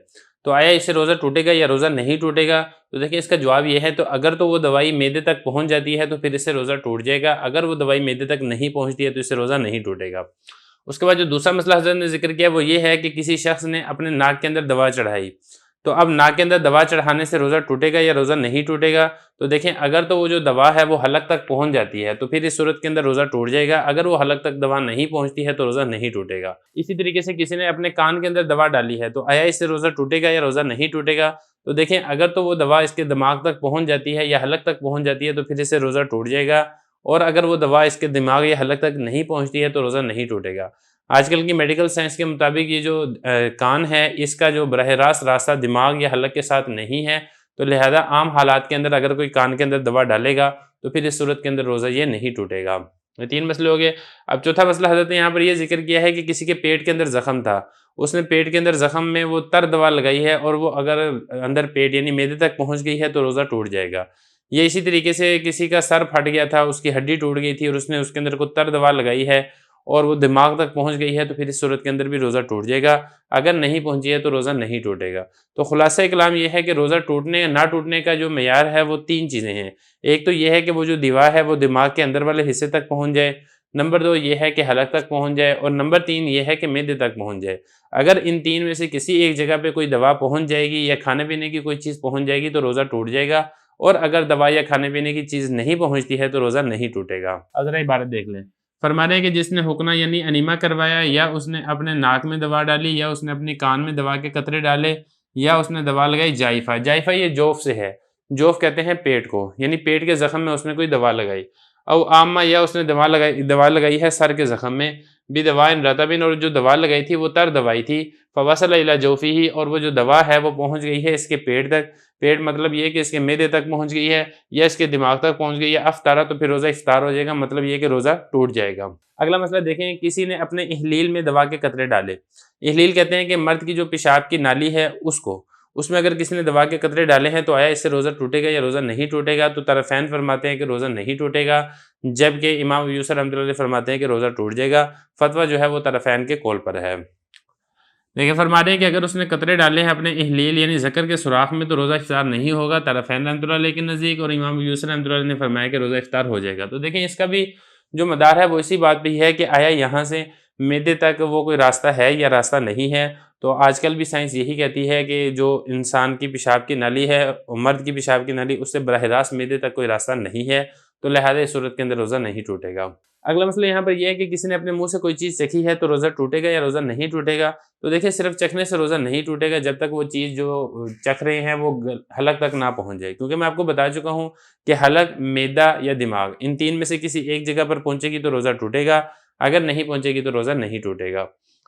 Speaker 1: تو آیا اس سے روزہ ٹوٹے گا یا روزہ نہیں ٹوٹے گا؟ تو دیکھیں اس کا جواب یہ ہے، تو اگر تو وہ دوائی معدے تک پہنچ جاتی ہے تو پھر اس سے روزہ ٹوٹ جائے گا، اگر وہ دوائی معدے تک نہیں پہنچتی ہے تو اس سے روزہ نہیں ٹوٹے گا۔ اس کے بعد جو دوسرا مسئلہ حضرت نے ذکر کیا وہ یہ ہے کہ کسی شخص نے اپنے ناک کے اندر دوا چڑھائی، تو اب ناک کے اندر دوا چڑھانے سے روزہ ٹوٹے گا یا روزہ نہیں ٹوٹے گا؟ تو دیکھیں اگر تو وہ جو دوا ہے وہ حلق تک پہنچ جاتی ہے تو پھر اس صورت کے اندر روزہ ٹوٹ جائے گا، اگر وہ حلق تک دوا نہیں پہنچتی ہے تو روزہ نہیں ٹوٹے گا۔ اسی طریقے سے کسی نے اپنے کان کے اندر دوا ڈالی ہے، تو آیا اس سے روزہ ٹوٹے گا یا روزہ نہیں ٹوٹے گا؟ تو دیکھیں اگر تو وہ دوا اس کے دماغ تک پہنچ جاتی ہے یا حلق تک پہنچ جاتی ہے تو پھر اس سے روزہ ٹوٹ جائے گا، اور اگر وہ دوا اس کے دماغ یا حلق تک نہیں پہنچتی ہے تو روزہ نہیں ٹوٹے گا۔ آج کل کی میڈیکل سائنس کے مطابق یہ جو کان ہے اس کا جو براہ راست راستہ دماغ یا حلق کے ساتھ نہیں ہے، تو لہذا عام حالات کے اندر اگر کوئی کان کے اندر دوا ڈالے گا تو پھر اس صورت کے اندر روزہ یہ نہیں ٹوٹے گا۔ یہ 3 مسئلے ہو گئے۔ اب چوتھا مسئلہ حضرت نے یہاں پر یہ ذکر کیا ہے کہ کسی کے پیٹ کے اندر زخم تھا، اس نے پیٹ کے اندر زخم میں وہ تر دوا لگائی ہے اور وہ اگر اندر پیٹ یعنی معدے تک پہنچ گئی ہے تو روزہ ٹوٹ جائے گا۔ یہ اسی طریقے سے کسی کا سر پھٹ گیا تھا، اس کی ہڈی ٹوٹ گئی تھی اور اس نے اس کے اندر کوئی تر دوا لگائی ہے اور وہ دماغ تک پہنچ گئی ہے تو پھر اس صورت کے اندر بھی روزہ ٹوٹ جائے گا۔ اگر نہیں پہنچی ہے تو روزہ نہیں ٹوٹے گا۔ تو خلاصہ کلام یہ ہے کہ روزہ ٹوٹنے یا نہ ٹوٹنے کا جو معیار ہے وہ 3 چیزیں ہیں۔ ایک تو یہ ہے کہ وہ جو دوا ہے وہ دماغ کے اندر والے حصے تک پہنچ جائے، نمبر 2 یہ ہے کہ حلق تک پہنچ جائے، اور نمبر 3 یہ ہے کہ معدے تک پہنچ جائے۔ اگر ان 3 میں سے کسی ایک جگہ پہ کوئی دوا پہنچ جائے گی یا کھانے پینے کی کوئی چیز پہنچ جائے گی تو روزہ ٹوٹ جائے گا، اور اگر دوا یا کھانے پینے کی چیز نہیں پہنچتی ہے تو روزہ نہیں ٹوٹے گا۔ اب ذرا عبارت دیکھ لیں۔ فرما رہے ہیں کہ جس نے حقنہ یعنی انیما کروایا، یا اس نے اپنے ناک میں دوا ڈالی، یا اس نے اپنی کان میں دوا کے قطرے ڈالے، یا اس نے دوا لگائی جائفہ۔ جائفہ یہ جوف سے ہے، جوف کہتے ہیں پیٹ کو، یعنی پیٹ کے زخم میں اس نے کوئی دوا لگائی۔ او عامہ، یا اس نے دوا لگائی ہے سر کے زخم میں، بھی دوائن رطبن، اور جو دوا لگائی تھی وہ تر دوائی تھی، فوصل الی جوفی، اور وہ جو دوا ہے وہ پہنچ گئی ہے اس کے پیٹ تک۔ پیٹ مطلب یہ کہ اس کے معدے تک پہنچ گئی ہے یا اس کے دماغ تک پہنچ گئی ہے، افطارہ، تو پھر روزہ افطار ہو جائے گا، مطلب یہ کہ روزہ ٹوٹ جائے گا۔ اگلا مسئلہ دیکھیں، کسی نے اپنے احلیل میں دوا کے قطرے ڈالے۔ احلیل کہتے ہیں کہ مرد کی جو پیشاب کی نالی ہے اس میں اگر کسی نے دوا کے قطرے ڈالے ہیں تو آیا اس سے روزہ ٹوٹے گا یا روزہ نہیں ٹوٹے گا؟ تو طرفین فرماتے ہیں کہ روزہ نہیں ٹوٹے گا، جبکہ امام ابو یوسف رحمۃ اللہ علیہ فرماتے ہیں کہ روزہ ٹوٹ جائے گا۔ فتویٰ جو ہے وہ طرفین کے قول پر ہے۔ دیکھیں فرما رہے ہیں کہ اگر اس نے قطرے ڈالے ہیں اپنے احلیل یعنی ذکر کے سوراخ میں تو روزہ افطار نہیں ہوگا طرفین رحمۃ اللہ علیہ کے نزدیک، اور امام ابو یوسف رحمۃ اللہ علیہ نے فرمایا کہ روزہ افطار ہو جائے گا۔ تو دیکھیں اس کا بھی جو مدار ہے وہ اسی بات پہ ہی ہے کہ آیا یہاں سے معدے تک وہ کوئی راستہ ہے یا راستہ نہیں ہے۔ تو آج کل بھی سائنس یہی کہتی ہے کہ جو انسان کی پیشاب کی نالی ہے، مرد کی پیشاب کی نالی، اس سے براہ راست معدے تک کوئی راستہ نہیں ہے، تو لہٰذا اس صورت کے اندر روزہ نہیں ٹوٹے گا۔ اگلا مسئلہ یہاں پر یہ ہے کہ کسی نے اپنے منہ سے کوئی چیز چکھی ہے تو روزہ ٹوٹے گا یا روزہ نہیں ٹوٹے گا؟ تو دیکھیں صرف چکھنے سے روزہ نہیں ٹوٹے گا جب تک وہ چیز جو چکھ رہے ہیں وہ حلق تک نہ پہنچ جائے، کیونکہ میں آپ کو بتا چکا ہوں کہ حلق، معدہ یا دماغ، ان 3 میں سے کسی ایک جگہ پر پہنچے گی تو روزہ ٹوٹے گا، اگر نہیں پہنچے گی تو روزہ نہیں ٹوٹے گا۔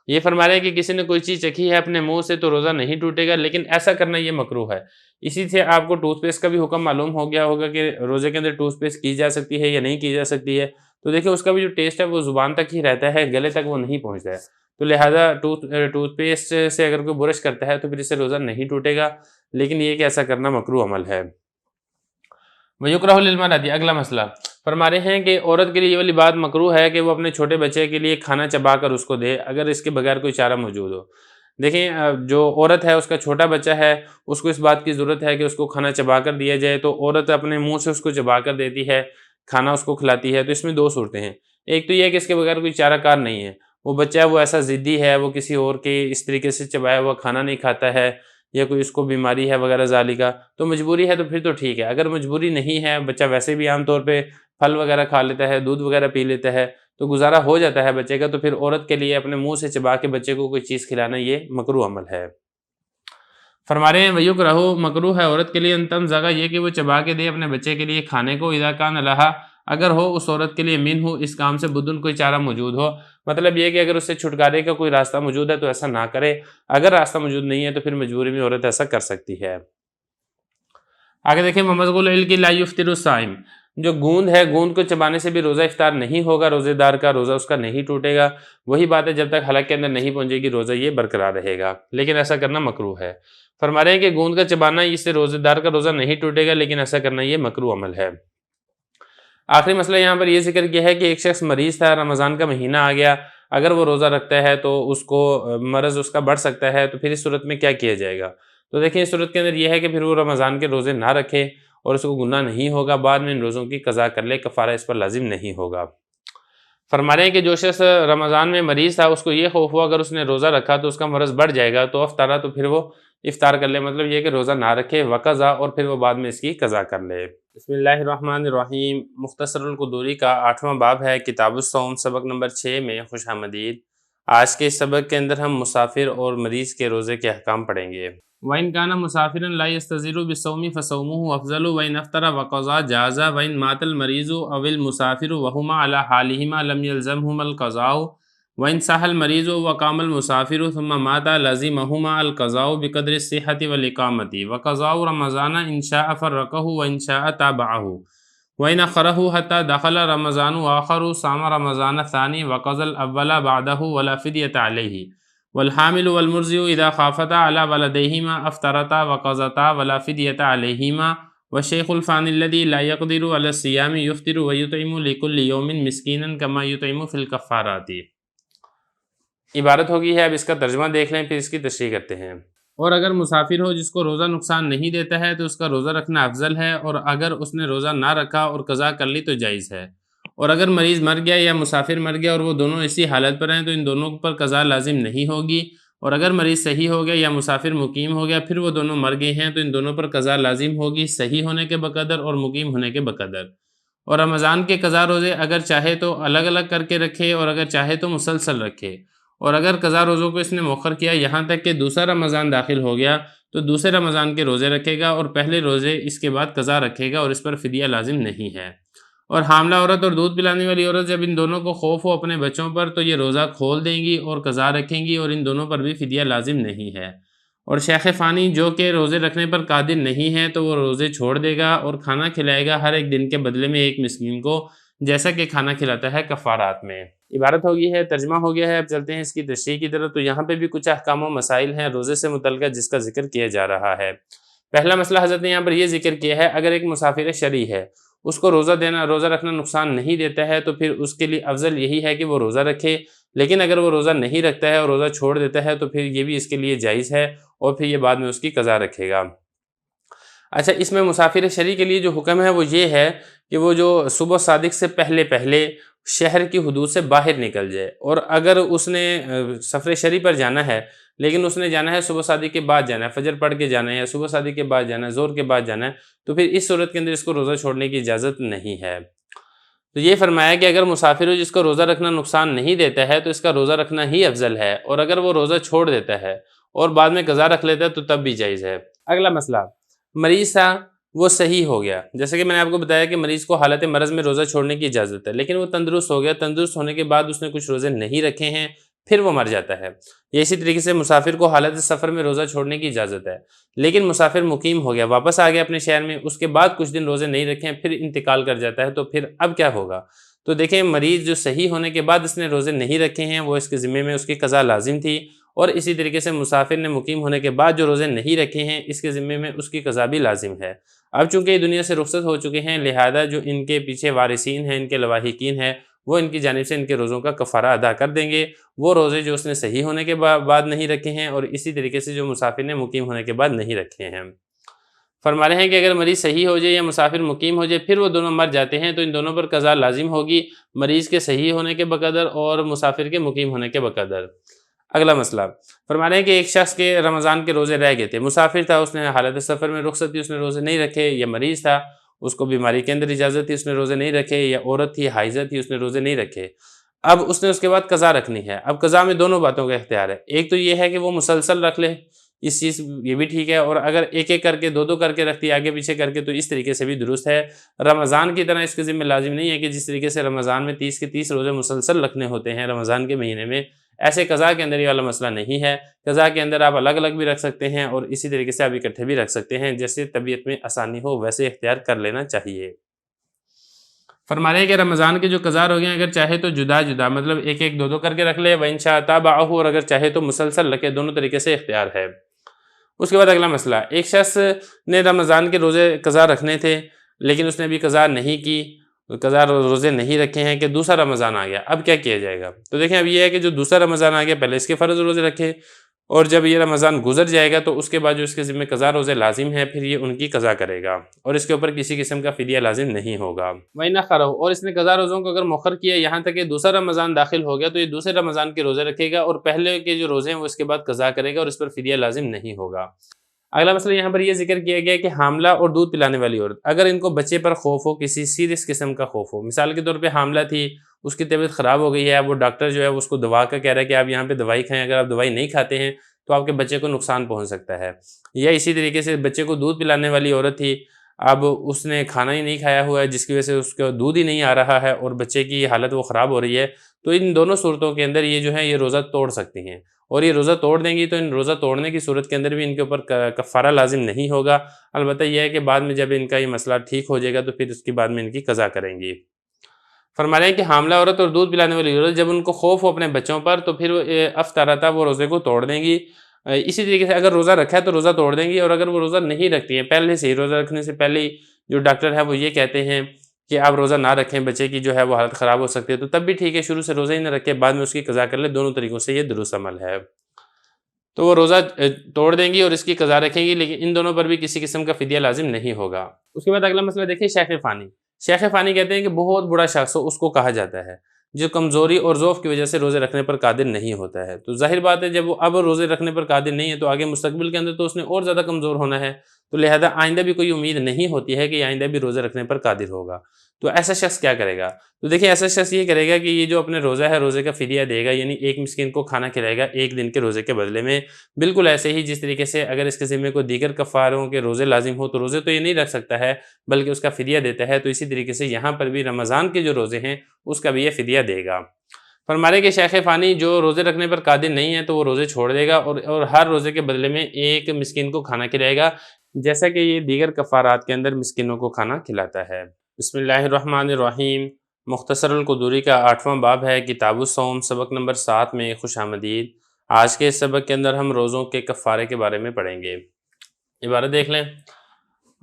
Speaker 1: یہ فرما رہے ہیں کہ کسی نے کوئی چیز چکھی ہے اپنے منہ سے تو روزہ نہیں ٹوٹے گا، لیکن ایسا کرنا یہ مکروہ ہے۔ اسی سے آپ کو ٹوتھ پیسٹ کا بھی حکم معلوم ہو گیا ہوگا کہ روزے کے اندر ٹوتھ پیسٹ کی جا سکتی ہے یا نہیں کی جا سکتی ہے۔ تو دیکھیں اس کا بھی جو ٹیسٹ ہے وہ زبان تک ہی رہتا ہے، گلے تک وہ نہیں پہنچتا ہے، تو لہٰذا ٹوتھ پیسٹ سے اگر کوئی برش کرتا ہے تو پھر اس سے روزہ نہیں ٹوٹے گا، لیکن یہ کہ ایسا کرنا مکروہ عمل ہے۔ وَيُكْرَهُ لِلْمَرْأَةِ، اگلا مسئلہ فرما رہے ہیں کہ عورت کے لیے یہ والی بات مکروہ ہے کہ وہ اپنے چھوٹے بچے کے لیے کھانا چبا کر اس کو دے اگر اس کے بغیر کوئی چارہ موجود ہو۔ دیکھیں جو عورت ہے اس کا چھوٹا بچہ ہے، اس کو اس بات کی ضرورت ہے کہ اس کو کھانا چبا کر دیا جائے، تو عورت اپنے منہ سے اس کو چبا کر دیتی ہے، کھانا اس کو کھلاتی ہے۔ تو اس میں 2 صورتیں ہیں، ایک تو یہ کہ اس کے بغیر کوئی چارہ کار نہیں ہے، وہ بچہ وہ ایسا ضدی ہے، وہ کسی اور کے اس طریقے سے چبایا ہوا کھانا نہیں کھاتا ہے، یا کوئی اس کو بیماری ہے وغیرہ ذالکہ، تو مجبوری ہے تو پھر تو ٹھیک ہے۔ اگر مجبوری نہیں ہے، بچہ ویسے بھی عام طور پہ پھل وغیرہ کھا لیتا ہے، دودھ وغیرہ پی لیتا ہے، تو گزارا ہو جاتا ہے بچے کا، تو پھر عورت کے لیے اپنے منہ سے چبا کے بچے کو کوئی چیز کھلانا یہ مکروہ عمل ہے۔ فرما رہے ہیں وَيُكْرَهُ، مکروہ ہے عورت کے لیے ان تمضغ، یہ کہ وہ چبا کے دے اپنے بچے کے لیے کھانے کو، اذا کان لہا، اگر ہو اس عورت کے لیے منہ اس کام سے بدن کوئی چارہ موجود ہو، مطلب یہ کہ اگر اس سے چھٹکارے کا کوئی راستہ موجود ہے تو ایسا نہ کرے، اگر راستہ موجود نہیں ہے تو پھر مجبوری میں عورت ایسا کر سکتی ہے۔ آگے دیکھیں وَمَضْغُ الْعِلْقِ لَا يُفْطِرُ الصَّائِمُ، جو گوند ہے، گوند کو چبانے سے بھی روزہ افطار نہیں ہوگا، روزے دار کا روزہ اس کا نہیں ٹوٹے گا۔ وہی بات ہے جب تک حلق کے اندر نہیں پہنچے گی روزہ یہ برقرار رہے گا، لیکن ایسا کرنا مکروہ ہے۔ فرما رہے ہیں کہ گوند کا چبانا اس سے روزے دار کا روزہ نہیں ٹوٹے گا، لیکن ایسا کرنا یہ مکروہ عمل ہے۔ آخری مسئلہ یہاں پر یہ ذکر کیا ہے کہ ایک شخص مریض تھا، رمضان کا مہینہ آ گیا، اگر وہ روزہ رکھتا ہے تو اس کو مرض اس کا بڑھ سکتا ہے، تو پھر اس صورت میں کیا کیا جائے گا؟ تو دیکھیں اس صورت کے اندر یہ ہے کہ پھر وہ رمضان کے روزے نہ رکھے اور اس کو گناہ نہیں ہوگا، بعد میں ان روزوں کی قضا کر لے، کفارہ اس پر لازم نہیں ہوگا۔ فرما رہے ہیں کہ جو شخص رمضان میں مریض تھا اس کو یہ خوف ہوا اگر اس نے روزہ رکھا تو اس کا مرض بڑھ جائے گا، تو افطارہ، تو پھر وہ افطار کر لے، مطلب یہ کہ روزہ نہ رکھے، وقضا، اور پھر وہ بعد میں اس کی قضا کر لے۔ بسم اللہ الرحمن الرحیم، مختصر القدوری کا 8واں باب ہے، کتاب الصوم، سبق نمبر 6 میں خوش آمدید۔ آج کے سبق کے اندر ہم مسافر اور مریض کے روزے کے احکام پڑھیں گے۔ وَإِن كَانَ مُسَافِرًا لَا يَسْتَظِرُّ بِالصَّوْمِ فَصَوْمُهُ أَفْضَلُ وَإِنْ أَفْطَرَ وَقَضَى جَازَ وَإِنْ مَاتَ الْمَرِيضُ أَوِ الْمُسَافِرُ وَهُمَا عَلَى حَالِهِمَا لَمْ يَلْزَمْهُمَا الْقَضَاءُ وَإِنْ صَحَّ الْمَرِيضُ وَقَامَ الْمُسَافِرُ ثُمَّ مَاتَ لَزِمَهُمَا الْقَضَاءُ بِقَدْرِ الصِّحَّةِ وَالْإِقَامَةِ وَقَضَاءُ رَمَضَانَ إِنْ شَاءَ فَرَّقَهُ وَإِنْ شَاءَ تَابَعَهُ وَإِنْ أَخَّرَهُ حَتَّى دَخَلَ رَمَضَانُ آخَرُ صَامَ رَمَضَانَ الثَّانِي وَقَضَى الْأَوَّلَ بَعْدَهُ وَلَا فِدْيَةَ عَلَيْهِ وَالْحَامِلُ وَالْمُرْضِعُ إِذَا خَافَتَا عَلَى وَلَدَيْهِمَا أَفْطَرَتَا وَقَضَتَا وَلَا فِدْيَةَ عَلَيْهِمَا وَالشَّيْخُ الْفَانِ الَّذِي لَا يَقْدِرُ عَلَى الصِّيَامِ يُفْطِرُ وَيُطْعِمُ لِكُلِّ يَوْمٍ مِسْكِينًا كَمَا يُطْعِمُ فِي الْكَفَّارَاتِ۔ عبارت ہوگی ہے، اب اس کا ترجمہ دیکھ لیں پھر اس کی تشریح کرتے ہیں۔ اور اگر مسافر ہو جس کو روزہ نقصان نہیں دیتا ہے تو اس کا روزہ رکھنا افضل ہے، اور اگر اس نے روزہ نہ رکھا اور قضا کر لی تو جائز ہے۔ اور اگر مریض مر گیا یا مسافر مر گیا اور وہ دونوں اسی حالت پر ہیں تو ان دونوں پر قضا لازم نہیں ہوگی، اور اگر مریض صحیح ہو گیا یا مسافر مقیم ہو گیا پھر وہ دونوں مر گئے ہیں تو ان دونوں پر قضا لازم ہوگی، صحیح ہونے کے بقدر اور مقیم ہونے کے بقدر۔ اور رمضان کے قضا روزے اگر چاہے تو الگ الگ کر کے رکھے اور اگر چاہے تو مسلسل رکھے، اور اگر قضا روزوں کو اس نے مؤخر کیا یہاں تک کہ دوسرا رمضان داخل ہو گیا تو دوسرے رمضان کے روزے رکھے گا اور پہلے روزے اس کے بعد قضا رکھے گا، اور اس پر فدیہ لازم نہیں ہے۔ اور حاملہ عورت اور دودھ پلانے والی عورت جب ان دونوں کو خوف ہو اپنے بچوں پر تو یہ روزہ کھول دیں گی اور قضا رکھیں گی، اور ان دونوں پر بھی فدیہ لازم نہیں ہے۔ اور شیخ فانی جو کہ روزے رکھنے پر قادر نہیں ہے تو وہ روزے چھوڑ دے گا اور کھانا کھلائے گا ہر ایک دن کے بدلے میں ایک مسکین کو، جیسا کہ کھانا کھلاتا ہے کفارات میں۔ عبارت ہو گئی ہے، ترجمہ ہو گیا ہے، اب چلتے ہیں اس کی تشریح کی طرف۔ تو یہاں پہ بھی کچھ احکام و مسائل ہیں روزے سے متعلقہ جس کا ذکر کیا جا رہا ہے۔ پہلا مسئلہ حضرت نے یہاں پر یہ ذکر کیا ہے، اگر ایک مسافر شرعی ہے اس کو روزہ رکھنا نقصان نہیں دیتا ہے تو پھر اس کے لیے افضل یہی ہے کہ وہ روزہ رکھے، لیکن اگر وہ روزہ نہیں رکھتا ہے اور روزہ چھوڑ دیتا ہے تو پھر یہ بھی اس کے لیے جائز ہے اور پھر یہ بعد میں اس کی قضا رکھے گا۔ اچھا، اس میں مسافر شرعی کے لیے جو حکم ہے وہ یہ ہے کہ وہ جو صبح صادق سے پہلے شہر کی حدود سے باہر نکل جائے، اور اگر اس نے سفر شرعی پر جانا ہے لیکن اس نے جانا ہے صبح صادق کے بعد جانا ہے، فجر پڑھ کے جانا ہے یا صبح صادق کے بعد جانا ہے، ظہر کے بعد جانا ہے، تو پھر اس صورت کے اندر اس کو روزہ چھوڑنے کی اجازت نہیں ہے۔ تو یہ فرمایا کہ اگر مسافر ہو جس کو روزہ رکھنا نقصان نہیں دیتا ہے تو اس کا روزہ رکھنا ہی افضل ہے، اور اگر وہ روزہ چھوڑ دیتا ہے اور بعد میں قضا رکھ لیتا ہے تو تب بھی جائز ہے۔ اگلا مسئلہ، مریض تھا وہ صحیح ہو گیا، جیسے کہ میں نے آپ کو بتایا کہ مریض کو حالت مرض میں روزہ چھوڑنے کی اجازت ہے، لیکن وہ تندرست ہو گیا، تندرست ہونے کے بعد اس نے کچھ روزے نہیں رکھے ہیں پھر وہ مر جاتا ہے۔ یہ اسی طریقے سے مسافر کو حالت سفر میں روزہ چھوڑنے کی اجازت ہے، لیکن مسافر مقیم ہو گیا، واپس آ گیا اپنے شہر میں، اس کے بعد کچھ دن روزے نہیں رکھے ہیں پھر انتقال کر جاتا ہے، تو پھر اب کیا ہوگا؟ تو دیکھیں، مریض جو صحیح ہونے کے بعد اس نے روزے نہیں رکھے ہیں وہ اس کے ذمے میں اس کی قضا لازم تھی، اور اسی طریقے سے مسافر نے مقیم ہونے کے بعد جو روزے نہیں رکھے ہیں اس کے ذمے میں اس کی قضا بھی لازم ہے۔ اب چونکہ یہ دنیا سے رخصت ہو چکے ہیں لہذا جو ان کے پیچھے وارثین ہیں، ان کے لواحقین ہیں، وہ ان کی جانب سے ان کے روزوں کا کفارہ ادا کر دیں گے، وہ روزے جو اس نے صحیح ہونے کے بعد نہیں رکھے ہیں، اور اسی طریقے سے جو مسافر نے مقیم ہونے کے بعد نہیں رکھے ہیں۔ فرما رہے ہیں کہ اگر مریض صحیح ہو جائے یا مسافر مقیم ہو جائے پھر وہ دونوں مر جاتے ہیں تو ان دونوں پر قضا لازم ہوگی، مریض کے صحیح ہونے کے بقدر اور مسافر کے مقیم ہونے کے بقدر۔ اگلا مسئلہ، فرما رہے ہیں کہ ایک شخص کے رمضان کے روزے رہ گئے تھے، مسافر تھا، اس نے حالت سفر میں رخصت تھی، اس نے روزے نہیں رکھے، یا مریض تھا اس کو بیماری کے اندر اجازت تھی، اس نے روزے نہیں رکھے، یا عورت تھی حائضہ تھی اس نے روزے نہیں رکھے، اب اس نے اس کے بعد قضا رکھنی ہے۔ اب قضا میں دونوں باتوں کا اختیار ہے، ایک تو یہ ہے کہ وہ مسلسل رکھ لے، اس چیز یہ بھی ٹھیک ہے، اور اگر ایک ایک کر کے دو کر کے رکھتی ہے آگے پیچھے کر کے تو اس طریقے سے بھی درست ہے۔ رمضان کی طرح اس کے ذمہ لازم نہیں ہے کہ جس طریقے سے رمضان میں 30 کے 30 روزے مسلسل رکھنے ہوتے ہیں رمضان کے مہینے میں، ایسے قضا کے اندر یہ والا مسئلہ نہیں ہے۔ قضا کے اندر آپ الگ الگ بھی رکھ سکتے ہیں اور اسی طریقے سے آپ اکٹھے بھی رکھ سکتے ہیں، جیسے طبیعت میں آسانی ہو ویسے اختیار کر لینا چاہیے۔ فرما رہے ہیں کہ رمضان کے جو قضا ہو گئے اگر چاہے تو جدا جدا، مطلب ایک ایک دو کر کے رکھ لے، وَإِن شَاءَ تَابَعَهُ، اور اگر چاہے تو مسلسل رکھے، دونوں طریقے سے اختیار ہے۔ اس کے بعد اگلا مسئلہ، ایک شخص نے رمضان کے روزے قضا رکھنے تھے لیکن اس نے ابھی قضا نہیں کی، قضا روزے نہیں رکھے ہیں کہ دوسرا رمضان آ گیا، اب کیا کیا جائے گا؟ تو دیکھیں اب یہ ہے کہ جو دوسرا رمضان آ گیا پہلے اس کے فرض روزے رکھے، اور جب یہ رمضان گزر جائے گا تو اس کے بعد جو اس کے ذمہ قضا روزے لازم ہیں پھر یہ ان کی قضا کرے گا، اور اس کے اوپر کسی قسم کا فدیہ لازم نہیں ہوگا۔ وَإِنْ أَخَّرَهُ، اور اس نے قضا روزوں کو اگر مؤخر کیا یہاں تک کہ دوسرا رمضان داخل ہو گیا تو یہ دوسرے رمضان کے روزے رکھے گا، اور پہلے کے جو روزے ہیں وہ اس کے بعد قضا کرے گا، اور اس پر فدیہ لازم نہیں ہوگا۔ اگلا مسئلہ یہاں پر یہ ذکر کیا گیا کہ حاملہ اور دودھ پلانے والی عورت، اگر ان کو بچے پر خوف ہو، کسی سیریس قسم کا خوف ہو، مثال کے طور پہ حاملہ تھی، اس کی طبیعت خراب ہو گئی ہے، اب وہ ڈاکٹر جو ہے اس کو دوا کا کہہ رہا ہے کہ آپ یہاں پہ دوائی کھائیں، اگر آپ دوائی نہیں کھاتے ہیں تو آپ کے بچے کو نقصان پہنچ سکتا ہے، یا اسی طریقے سے بچے کو دودھ پلانے والی عورت تھی، اب اس نے کھانا ہی نہیں کھایا ہوا ہے جس کی وجہ سے اس کا دودھ ہی نہیں آ رہا ہے اور بچے کی حالت وہ خراب ہو رہی ہے، تو ان دونوں صورتوں کے اندر یہ جو ہے یہ روزہ توڑ سکتی ہیں، اور یہ روزہ توڑ دیں گی تو ان روزہ توڑنے کی صورت کے اندر بھی ان کے اوپر کفارہ لازم نہیں ہوگا، البتہ یہ ہے کہ بعد میں جب ان کا یہ مسئلہ ٹھیک ہو جائے گا تو پھر اس کے بعد میں ان کی قضا کریں گی۔ فرما رہے ہیں کہ حاملہ عورت اور دودھ پلانے والی عورت جب ان کو خوف ہو اپنے بچوں پر تو پھر افطرتا وہ روزے کو توڑ دیں گی۔ اسی طریقے سے اگر روزہ رکھا ہے تو روزہ توڑ دیں گی، اور اگر وہ روزہ نہیں رکھتی ہیں پہلے سے ہی، روزہ رکھنے سے پہلے ہی جو ڈاکٹر ہے وہ یہ کہتے ہیں کہ آپ روزہ نہ رکھیں، بچے کی جو ہے وہ حالت خراب ہو سکتی ہے، تو تب بھی ٹھیک ہے، شروع سے روزہ ہی نہ رکھے، بعد میں اس کی قضا کر لے، دونوں طریقوں سے یہ درست عمل ہے۔ تو وہ روزہ توڑ دیں گی اور اس کی قضا رکھیں گی، لیکن ان دونوں پر بھی کسی قسم کا فدیہ لازم نہیں ہوگا۔ اس کے بعد اگلا مسئلہ دیکھیں شیخ فانی۔ شیخ فانی کہتے ہیں کہ بہت بڑا شخص ہو اس کو کہا جاتا ہے جو کمزوری اور ضعف کی وجہ سے روزے رکھنے پر قادر نہیں ہوتا ہے، تو ظاہر بات ہے جب وہ اب روزے رکھنے پر قادر نہیں ہے تو آگے مستقبل کے اندر تو اس نے اور زیادہ کمزور ہونا ہے، تو لہذا آئندہ بھی کوئی امید نہیں ہوتی ہے کہ آئندہ بھی روزے رکھنے پر قادر ہوگا، تو ایسا شخص کیا کرے گا؟ تو دیکھیں ایسا شخص یہ کرے گا کہ یہ جو اپنے روزہ ہے روزے کا فدیہ دے گا، یعنی ایک مسکین کو کھانا کھلائے گا ایک دن کے روزے کے بدلے میں، بالکل ایسے ہی جس طریقے سے اگر اس کے ذمے کو دیگر کفاروں کے روزے لازم ہو تو روزے تو یہ نہیں رکھ سکتا ہے بلکہ اس کا فدیہ دیتا ہے، تو اسی طریقے سے یہاں پر بھی رمضان کے جو روزے ہیں اس کا بھی یہ فدیہ دے گا۔ فرما رہے کہ شیخ فانی جو روزے رکھنے پر قادر نہیں ہے تو وہ روزے چھوڑ دے گا اور ہر روزے کے بدلے میں ایک مسکین کو کھانا کھلائے گا، جیسا کہ یہ دیگر کفارات کے اندر مسکینوں کو کھانا کھلاتا ہے۔ بسم اللہ الرحمن الرحیم۔ مختصر القدوری کا 8واں باب ہے کتاب الصوم، سبق نمبر 7 میں خوش آمدید۔ آج کے اس سبق کے اندر ہم روزوں کے کفارے کے بارے میں پڑھیں گے۔ عبارت دیکھ لیں۔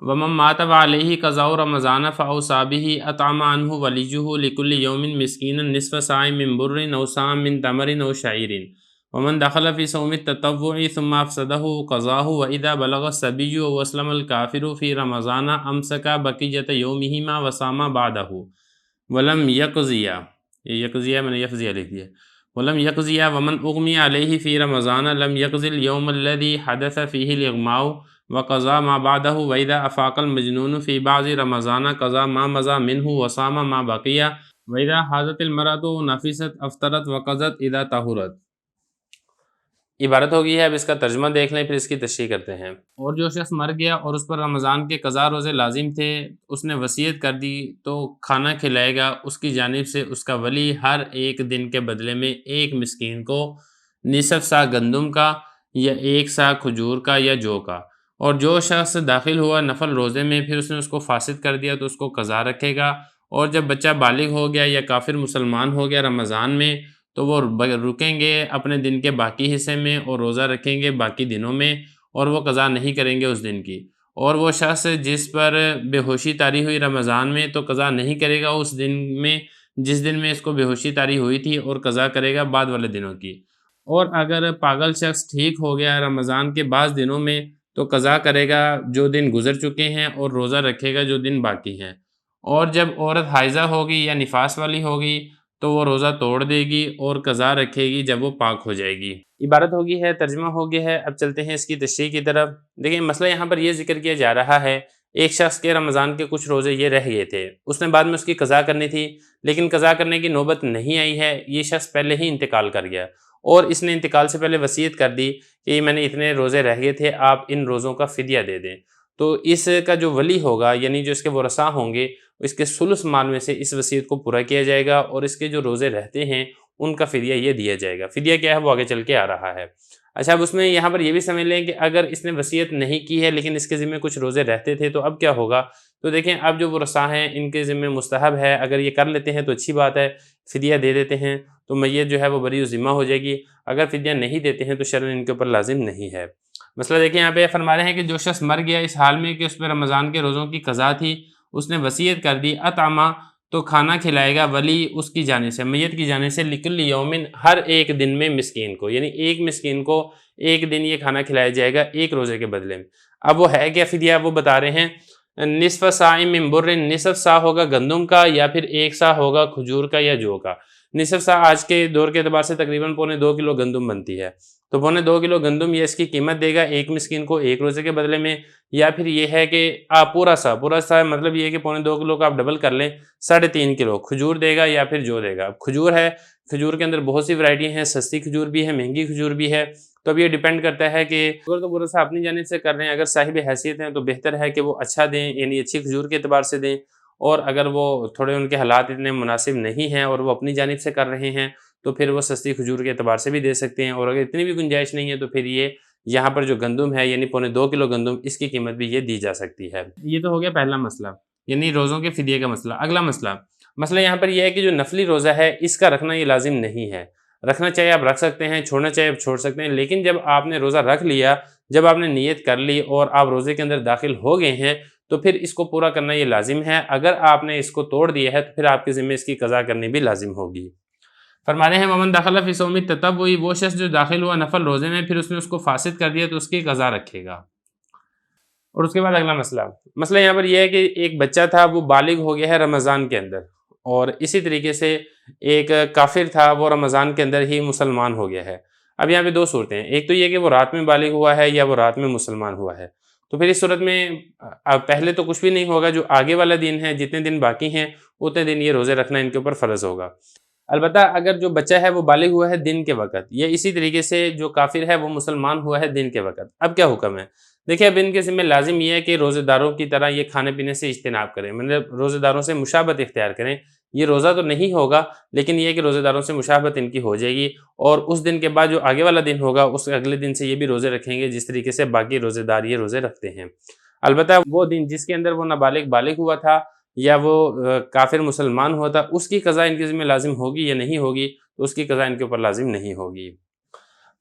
Speaker 1: وَمَن مَّاتَ وَعَلَيْهِ قَضَاءُ رَمَضَانَ فَأَوْصَىٰ بِهِ أَطْعَمَ عَنْهُ وَلِيُّهُ لِكُلِّ يَوْمٍ مِّسْكِينًا نِّصْفَ صَاعٍ مِّن بُرٍّ أَوْ صَاعًا مِّن تَمْرٍ أَوْ شَعِيرٍ وَمَن دَخَلَ فِي صَوْمِ التَّطَوُّعِ ثُمَّ أَفْسَدَهُ قَضَاهُ وَإِذَا بَلَغَ الصَّبِيُّ وَأَسْلَمَ الْكَافِرُ فِي رَمَضَانَ أَمْسَكَ بَقِيَّةَ يَوْمِهِمَا وَصَامَ بَعْدَهُ وَلَمْ يَقْضِيَ، یہ یقضیہ میں نے یفضیہ لکھ دیا، وَلَمْ يَقْضِيَ وَمَنْ أُغْمِيَ عَلَيْهِ فِي رَمَضَانَ لَمْ يَقْضِ الْيَوْمَ الَّذِي حَدَثَ فِيهِ الْإِغْمَاءُ وَقَضَىٰ مَا بَعْدَهُ وَإِذَا أَفَاقَ الْمَجْنُونُ فِي بَعْضِ رَمَضَانَ قَضَىٰ مَا مَضَىٰ مِنْهُ وَصَامَ مَا بَقِيَ وَإِذَا حَاضَتِ الْمَرْأَةُ نَفِسَتْ أَفْطَرَتْ وَقَضَتْ إِذَا طَهُرَتْ۔ عبارت ہو گئی ہے، اب اس کا ترجمہ دیکھ لیں پھر اس کی تشریح کرتے ہیں۔ اور جو شخص مر گیا اور اس پر رمضان کے قضا روزے لازم تھے، اس نے وصیت کر دی تو کھانا کھلائے گا اس کی جانب سے اس کا ولی ہر ایک دن کے بدلے میں ایک مسکین کو نصف سا گندم کا یا ایک سا کھجور کا یا جو کا، اور جو شخص داخل ہوا نفل روزے میں پھر اس نے اس کو فاسد کر دیا تو اس کو قضا رکھے گا، اور جب بچہ بالغ ہو گیا یا کافر مسلمان ہو گیا رمضان میں تو وہ رکیں گے اپنے دن کے باقی حصے میں اور روزہ رکھیں گے باقی دنوں میں، اور وہ قضا نہیں کریں گے اس دن کی، اور وہ شخص جس پر بے ہوشی طاری ہوئی رمضان میں تو قضا نہیں کرے گا اس دن میں جس دن میں اس کو بے ہوشی طاری ہوئی تھی، اور قضا کرے گا بعد والے دنوں کی، اور اگر پاگل شخص ٹھیک ہو گیا رمضان کے بعض دنوں میں تو قضا کرے گا جو دن گزر چکے ہیں اور روزہ رکھے گا جو دن باقی ہیں، اور جب عورت حائضہ ہوگی یا نفاس والی ہوگی تو وہ روزہ توڑ دے گی اور قضا رکھے گی جب وہ پاک ہو جائے گی۔ عبارت ہو گئی ہے، ترجمہ ہو گیا ہے، اب چلتے ہیں اس کی تشریح کی طرف۔ دیکھیں مسئلہ یہاں پر یہ ذکر کیا جا رہا ہے، ایک شخص کے رمضان کے کچھ روزے یہ رہ گئے تھے، اس نے بعد میں اس کی قضا کرنی تھی لیکن قضا کرنے کی نوبت نہیں آئی ہے، یہ شخص پہلے ہی انتقال کر گیا اور اس نے انتقال سے پہلے وصیت کر دی کہ میں نے اتنے روزے رہ گئے تھے، آپ ان روزوں کا فدیہ دے دیں، تو اس کا جو ولی ہوگا یعنی جو اس کے ورثاء ہوں گے اس کے ثلث مال میں سے اس وصیت کو پورا کیا جائے گا، اور اس کے جو روزے رہتے ہیں ان کا فدیہ یہ دیا جائے گا۔ فدیہ کیا ہے وہ آگے چل کے آ رہا ہے۔ اچھا، اب اس میں یہاں پر یہ بھی سمجھ لیں کہ اگر اس نے وصیت نہیں کی ہے لیکن اس کے ذمہ کچھ روزے رہتے تھے تو اب کیا ہوگا؟ تو دیکھیں اب جو ورثاء ہیں ان کے ذمہ مستحب ہے، اگر یہ کر لیتے ہیں تو اچھی بات ہے، فدیہ دے دیتے ہیں تو میت جو ہے وہ بری ذمہ ہو جائے گی، اگر فدیہ نہیں دیتے ہیں تو شرعاً ان کے اوپر لازم نہیں ہے۔ مسئلہ دیکھیں یہاں پہ فرما رہے ہیں کہ جو شخص مر گیا اس حال میں کہ اس پہ رمضان کے روزوں کی قضا تھی، اس نے وصیت کر دی اطعمہ تو کھانا کھلائے گا ولی اس کی جانب سے، میت کی جانب سے، لکل یومن ہر ایک دن میں مسکین کو، یعنی ایک مسکین کو ایک دن یہ کھانا کھلایا جائے گا ایک روزے کے بدلے میں۔ اب وہ ہے کیا فدیہ؟ وہ بتا رہے ہیں نصف صاع من بر، نصف سا ہوگا گندم کا یا پھر ایک سا ہوگا کھجور کا یا جو کا۔ نصف سا آج کے دور کے اعتبار سے تقریباً 2.25 کلو گندم بنتی ہے، تو 2.25 کلو گندم یہ اس کی قیمت دے گا ایک مسکین کو ایک روزے کے بدلے میں، یا پھر یہ ہے کہ پورا سا مطلب یہ ہے کہ 2.25 کلو کا آپ ڈبل کر لیں 3.5 کلو کھجور دے گا یا پھر جو دے گا۔ کھجور ہے، کھجور کے اندر بہت سی ورائٹی ہیں، سستی کھجور بھی ہے، مہنگی کھجور بھی ہے، تو اب یہ ڈیپینڈ کرتا ہے کہ اگر تو بھروسہ اپنی جانب سے کر رہے ہیں، اگر صاحب حیثیت ہیں تو بہتر ہے کہ وہ اچھا دیں، یعنی اچھی کھجور کے اعتبار سے دیں، اور اگر وہ تھوڑے ان کے حالات اتنے مناسب نہیں ہیں اور وہ اپنی جانب سے کر رہے ہیں تو پھر وہ سستی کھجور کے اعتبار سے بھی دے سکتے ہیں، اور اگر اتنی بھی گنجائش نہیں ہے تو پھر یہ یہاں پر جو گندم ہے یعنی 2.25 کلو گندم، اس کی قیمت بھی یہ دی جا سکتی ہے۔ یہ تو ہو گیا پہلا مسئلہ، یعنی روزوں کے فدیے کا مسئلہ۔ اگلا مسئلہ یہاں پر یہ ہے کہ جو نفلی روزہ ہے اس کا رکھنا یہ لازم نہیں ہے، رکھنا چاہے آپ رکھ سکتے ہیں، چھوڑنا چاہے آپ چھوڑ سکتے ہیں، لیکن جب آپ نے روزہ رکھ لیا، جب آپ نے نیت کر لی اور آپ روزے کے اندر داخل ہو گئے ہیں تو پھر اس کو پورا کرنا یہ لازم ہے۔ اگر آپ نے اس کو توڑ دیا ہے تو پھر آپ کے ذمہ اس کی قضا کرنی بھی لازم ہوگی۔ فرما رہے ہیں ومن دخل فی صوم التطوع، وہ شخص جو داخل ہوا نفل روزے میں پھر اس نے اس کو فاسد کر دیا تو اس کی قضا رکھے گا۔ اور اس کے بعد اگلا مسئلہ یہاں پر یہ ہے کہ ایک بچہ تھا، وہ بالغ ہو گیا ہے رمضان کے اندر، اور اسی طریقے سے ایک کافر تھا، وہ رمضان کے اندر ہی مسلمان ہو گیا ہے۔ اب یہاں پہ دو صورتیں ہیں، ایک تو یہ کہ وہ رات میں بالغ ہوا ہے یا وہ رات میں مسلمان ہوا ہے، تو پھر اس صورت میں پہلے تو کچھ بھی نہیں ہوگا، جو آگے والا دن ہے، جتنے دن باقی ہیں اتنے دن یہ روزے رکھنا ان کے اوپر فرض ہوگا۔ البتہ اگر جو بچہ ہے وہ بالغ ہوا ہے دن کے وقت، یا اسی طریقے سے جو کافر ہے وہ مسلمان ہوا ہے دن کے وقت، اب کیا حکم ہے؟ دیکھیں، اب ان کے ذمہ لازم یہ ہے کہ روزے داروں کی طرح یہ کھانے پینے سے اجتناب کریں، مطلب روزے داروں سے مشابہت اختیار کریں۔ یہ روزہ تو نہیں ہوگا لیکن یہ ہے کہ روزے داروں سے مشابہت ان کی ہو جائے گی، اور اس دن کے بعد جو آگے والا دن ہوگا اس اگلے دن سے یہ بھی روزے رکھیں گے جس طریقے سے باقی روزے دار یہ روزے رکھتے ہیں۔ البتہ وہ دن جس کے اندر وہ نابالغ بالغ ہوا تھا یا وہ کافر مسلمان ہوا تھا، اس کی قضا ان کے ذمہ لازم ہوگی یا نہیں ہوگی؟ تو اس کی قضا ان کے اوپر لازم نہیں ہوگی۔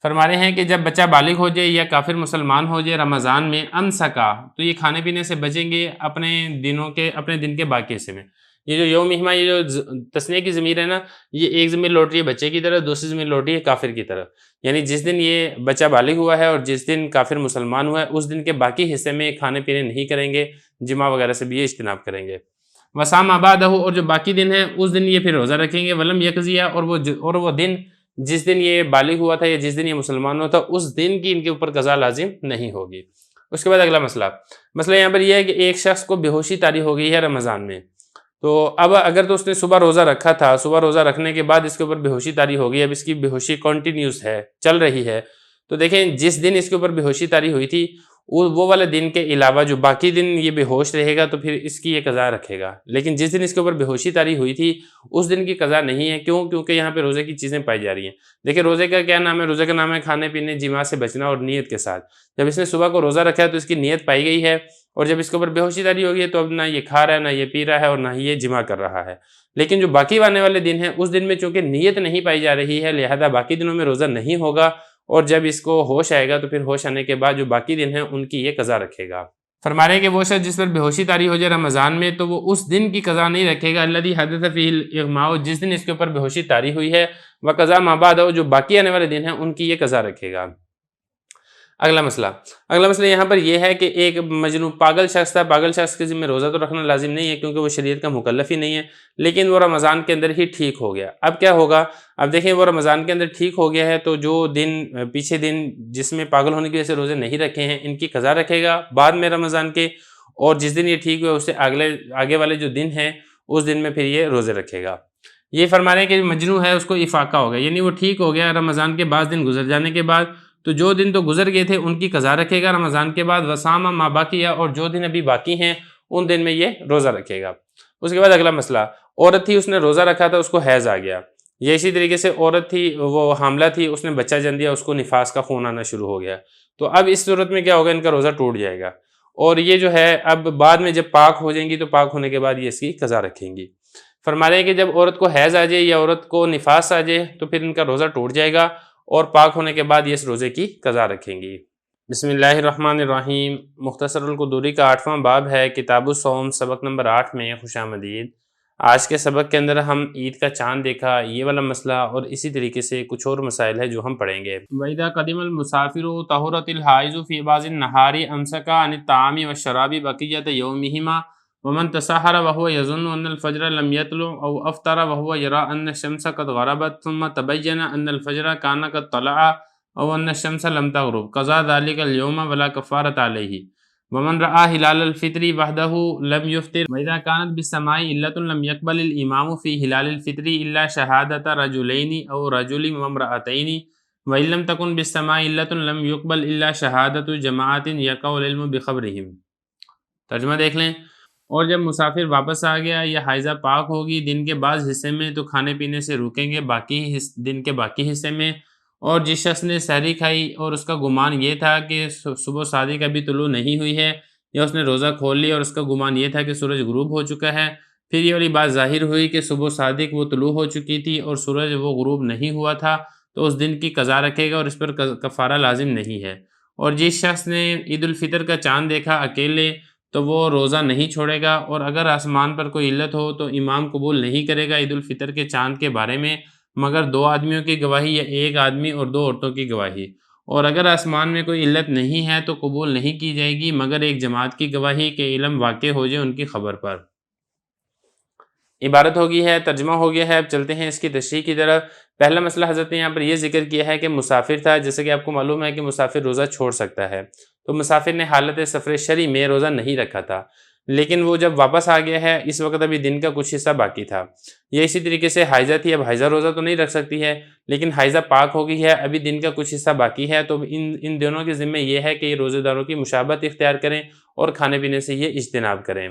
Speaker 1: فرما رہے ہیں کہ جب بچہ بالغ ہو جائے یا کافر مسلمان ہو جائے رمضان میں امسکا، تو یہ کھانے پینے سے بچیں گے اپنے دن کے باقی حصے میں۔ یہ جو یومہما، یہ جو تثنیہ کی ضمیر ہے نا، یہ ایک ضمیر لوٹ رہی ہے بچے کی طرف، دوسری ضمیر لوٹ رہی ہے کافر کی طرف، یعنی جس دن یہ بچہ بالغ ہوا ہے اور جس دن کافر مسلمان ہوا ہے اس دن کے باقی حصے میں کھانے پینے نہیں کریں گے، جماع وغیرہ سے بھی یہ اجتناب کریں گے۔ وسام آبادہ، اور جو باقی دن ہے اس دن یہ پھر روزہ رکھیں گے۔ ولم یقضیہ، اور وہ دن جس دن یہ بالغ ہوا تھا یا جس دن یہ مسلمان ہوا تھا اس دن کی ان کے اوپر قضا لازم نہیں ہوگی۔ اس کے بعد اگلا مسئلہ یہاں پر یہ ہے کہ ایک شخص کو بے ہوشی طاری ہو گئی ہے رمضان میں، تو اب اگر تو اس نے صبح روزہ رکھا تھا، صبح روزہ رکھنے کے بعد اس کے اوپر بے ہوشی طاری ہو گئی، اب اس کی بے ہوشی کنٹینیوس ہے، چل رہی ہے، تو دیکھیں جس دن اس کے اوپر بے ہوشی طاری ہوئی تھی وہ والے دن کے علاوہ جو باقی دن یہ بے ہوش رہے گا تو پھر اس کی یہ قضا رکھے گا، لیکن جس دن اس کے اوپر بے ہوشی طاری ہوئی تھی اس دن کی قضا نہیں ہے۔ کیوں؟ کیونکہ یہاں پہ روزے کی چیزیں پائی جا رہی ہیں۔ دیکھیں روزے کا کیا نام ہے؟ روزے کا نام ہے کھانے پینے، جماع سے بچنا اور نیت کے ساتھ۔ جب اس نے صبح کو روزہ رکھا ہے تو اس کی نیت پائی گئی ہے، اور جب اس کے اوپر بے ہوشی طاری ہو گئی ہے تو اب نہ یہ کھا رہا ہے، نہ یہ پی رہا ہے، اور نہ ہی یہ جماع کر رہا ہے۔ لیکن جو باقی آنے والے دن ہیں اس دن میں چونکہ نیت نہیں پائی جا رہی ہے، لہذا باقی دنوں میں روزہ نہیں ہوگا، اور جب اس کو ہوش آئے گا تو پھر ہوش آنے کے بعد جو باقی دن ہیں ان کی یہ قضا رکھے گا۔ فرما رہے ہیں کہ وہ شخص جس پر بے ہوشی طاری ہو جائے رمضان میں تو وہ اس دن کی قضا نہیں رکھے گا، الذی حدث فیہ الاغماء، جس دن اس کے اوپر بے ہوشی طاری ہوئی ہے، وقضا ما بعدہ، جو باقی آنے والے دن ہیں ان کی یہ قضا رکھے گا۔ اگلا مسئلہ یہاں پر یہ ہے کہ ایک مجنون پاگل شخص تھا، پاگل شخص کے ذمہ روزہ تو رکھنا لازم نہیں ہے کیونکہ وہ شریعت کا مکلف ہی نہیں ہے، لیکن وہ رمضان کے اندر ہی ٹھیک ہو گیا۔ اب کیا ہوگا؟ اب دیکھیں وہ رمضان کے اندر ٹھیک ہو گیا ہے تو جو دن پیچھے دن جس میں پاگل ہونے کی وجہ سے روزے نہیں رکھے ہیں ان کی قضا رکھے گا بعد میں رمضان کے، اور جس دن یہ ٹھیک ہوئے اس سے آگے والے جو دن ہیں اس دن میں پھر یہ روزے رکھے گا۔ یہ فرما رہے ہیں کہ مجنون ہے اس کو افاقہ ہو گیا، یعنی وہ ٹھیک ہو گیا رمضان کے بعض دن گزر جانے کے بعد، تو جو دن تو گزر گئے تھے ان کی قضا رکھے گا رمضان کے بعد، وسامہ ما باقیہ، اور جو دن ابھی باقی ہیں ان دن میں یہ روزہ رکھے گا۔ اس کے بعد اگلا مسئلہ، عورت تھی اس نے روزہ رکھا تھا، اس کو حیض آ گیا، یا اسی طریقے سے عورت تھی وہ حاملہ تھی، اس نے بچہ جن دیا، اس کو نفاس کا خون آنا شروع ہو گیا، تو اب اس صورت میں کیا ہوگا؟ ان کا روزہ ٹوٹ جائے گا، اور یہ جو ہے اب بعد میں جب پاک ہو جائیں گی تو پاک ہونے کے بعد یہ اس کی قضا رکھیں گی۔ فرما رہے ہیں کہ جب عورت کو حیض آ جائے یا عورت کو نفاس آ جائے تو پھر ان کا روزہ ٹوٹ جائے گا، اور پاک ہونے کے بعد یہ اس روزے کی قضا رکھیں گی۔ بسم اللہ الرحمن الرحیم۔ مختصر القدوری کا 8واں باب ہے، کتاب الصوم، سبق نمبر 8 میں خوش آمدید۔ آج کے سبق کے اندر ہم عید کا چاند دیکھا، یہ والا مسئلہ، اور اسی طریقے سے کچھ اور مسائل ہے جو ہم پڑھیں گے۔ وَإِذَا قَدِمَ الْمُسَافِرُ طَهُرَتِ الْحَائِضُ فِي بَعْضِ النَّهَارِ أَمْسَكَ عَنِ الطَّعَامِ وَالشَّرَابِ بَقِيَّةَ يَوْمِهِمَا ومن تسحر وهو يظن أن الفجر لم يطلع أو أفطر وهو يرى أن الشمس قد غربت ثم تبين أن الفجر كان قد طلع أو أن الشمس لم تغرب قضى ذلك اليوم ولا كفارة عليه ومن رأى هلال الفطر وحده لم يفطر وإذا كانت بالسماء علة لم يقبل الإمام في هلال الفطر إلا شهادة رجلين أو رجل وامرأتين وَإِلَّمْ تَكُنْ بِالسَّمَاءِ عِلَّةٌ لَمْ يُقْبَلْ إِلَّا شَهَادَةُ جَمَاعَةٍ يَقَعُ الْعِلْمُ بِخَبْرِهِمْ۔ ترجمہ دیکھ لیں، اور جب مسافر واپس آ گیا یا حائضہ پاک ہوگی دن کے بعض حصے میں تو کھانے پینے سے رکیں گے دن کے باقی حصے میں، اور جس شخص نے سحری کھائی اور اس کا گمان یہ تھا کہ صبح صادق ابھی طلوع نہیں ہوئی ہے، یا اس نے روزہ کھول لیا اور اس کا گمان یہ تھا کہ سورج غروب ہو چکا ہے، پھر یہ والی بات ظاہر ہوئی کہ صبح صادق وہ طلوع ہو چکی تھی اور سورج وہ غروب نہیں ہوا تھا، تو اس دن کی قضا رکھے گا اور اس پر کفارہ لازم نہیں ہے۔ اور جس شخص نے عید الفطر کا چاند دیکھا اکیلے تو وہ روزہ نہیں چھوڑے گا، اور اگر آسمان پر کوئی علت ہو تو امام قبول نہیں کرے گا عید الفطر کے چاند کے بارے میں مگر 2 آدمیوں کی گواہی یا 1 آدمی اور 2 عورتوں کی گواہی، اور اگر آسمان میں کوئی علت نہیں ہے تو قبول نہیں کی جائے گی مگر ایک جماعت کی گواہی کہ علم واقع ہو جائے ان کی خبر پر۔ عبارت ہو گئی ہے، ترجمہ ہو گیا ہے، اب چلتے ہیں اس کی تشریح کی طرف۔ پہلا مسئلہ حضرت نے یہاں پر یہ ذکر کیا ہے کہ مسافر تھا، جیسے کہ آپ کو معلوم ہے کہ مسافر روزہ چھوڑ سکتا ہے، تو مسافر نے حالت سفر شرعی میں روزہ نہیں رکھا تھا، لیکن وہ جب واپس آ گیا ہے اس وقت ابھی دن کا کچھ حصہ باقی تھا۔ یہ اسی طریقے سے حائضہ تھی، اب حائضہ روزہ تو نہیں رکھ سکتی ہے، لیکن حائضہ پاک ہو گئی ہے، ابھی دن کا کچھ حصہ باقی ہے، تو ان دونوں کے ذمہ یہ ہے کہ یہ روزے داروں کی مشابہت اختیار کریں اور کھانے پینے سے یہ اجتناب کریں۔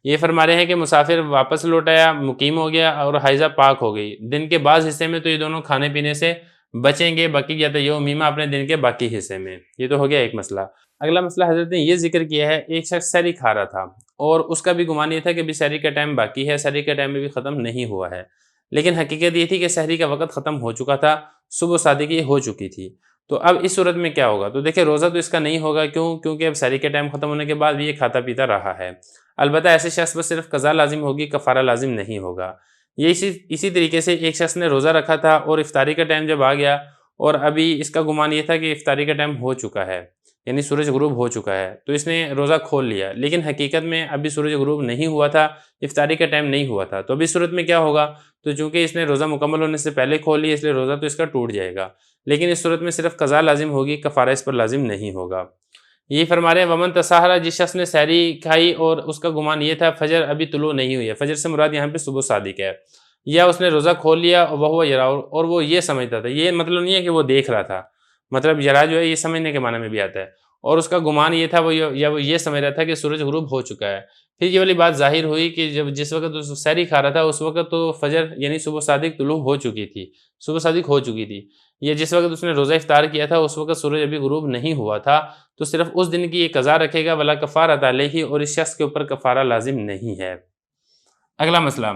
Speaker 1: یہ فرما رہے ہیں کہ مسافر واپس لوٹ آیا، مقیم ہو گیا اور حائضہ پاک ہو گئی، دن کے بعض حصے میں تو یہ دونوں کھانے پینے سے بچیں گے، بقیت یومیمہ اپنے دن کے باقی حصے میں۔ یہ تو ہو گیا ایک مسئلہ۔ اگلا مسئلہ حضرت نے یہ ذکر کیا ہے، ایک شخص سحری کھا رہا تھا اور اس کا بھی گمان یہ تھا کہ سحری کا ٹائم باقی ہے، سحری کا ٹائم بھی ختم نہیں ہوا ہے، لیکن حقیقت یہ تھی کہ سحری کا وقت ختم ہو چکا تھا، صبح صادق یہ ہو چکی تھی۔ تو اب اس صورت میں کیا ہوگا؟ تو دیکھیں روزہ تو اس کا نہیں ہوگا، کیونکہ اب سحری کا ٹائم ختم ہونے کے بعد بھی یہ کھاتا پیتا رہا ہے۔ البتہ ایسے شخص پر صرف قضا لازم ہوگی، کفارہ لازم نہیں ہوگا۔ یہ اسی طریقے سے ایک شخص نے روزہ رکھا تھا اور افطاری کا ٹائم جب آ گیا اور ابھی اس کا گمان یہ تھا کہ افطاری کا ٹائم ہو چکا ہے، یعنی سورج غروب ہو چکا ہے، تو اس نے روزہ کھول لیا، لیکن حقیقت میں ابھی سورج غروب نہیں ہوا تھا، افطاری کا ٹائم نہیں ہوا تھا، تو اب اس صورت میں کیا ہوگا؟ تو چونکہ اس نے روزہ مکمل ہونے سے پہلے کھول لیا اس لیے روزہ تو اس کا ٹوٹ جائے گا، لیکن اس صورت میں صرف قضا لازم ہوگی، کفارہ اس پر لازم نہیں ہوگا۔ یہ فرما رہے ہیں ومن تساہرا، جس شخص نے سحری کھائی اور اس کا گمان یہ تھا فجر ابھی طلوع نہیں ہوئی ہے، فجر سے مراد یہاں پہ صبح صادق ہے، یا اس نے روزہ کھول لیا وہ یرا، اور وہ یہ سمجھتا تھا، یہ مطلب نہیں ہے کہ وہ دیکھ رہا تھا، مطلب یرا جو ہے یہ سمجھنے کے معنی میں بھی آتا ہے، اور اس کا گمان یہ تھا وہ یہ سمجھ رہا تھا کہ سورج غروب ہو چکا ہے، پھر یہ والی بات ظاہر ہوئی کہ جس وقت وہ سحری کھا رہا تھا اس وقت تو فجر یعنی صبح صادق طلوع ہو چکی تھی، صبح صادق ہو چکی تھی، یہ جس وقت اس نے روزہ افطار کیا تھا اس وقت سورج ابھی غروب نہیں ہوا تھا، تو صرف اس دن کی یہ قضا رکھے گا، ولا کفارۃ علیہ، اور اس شخص کے اوپر کفارہ لازم نہیں ہے۔ اگلا مسئلہ،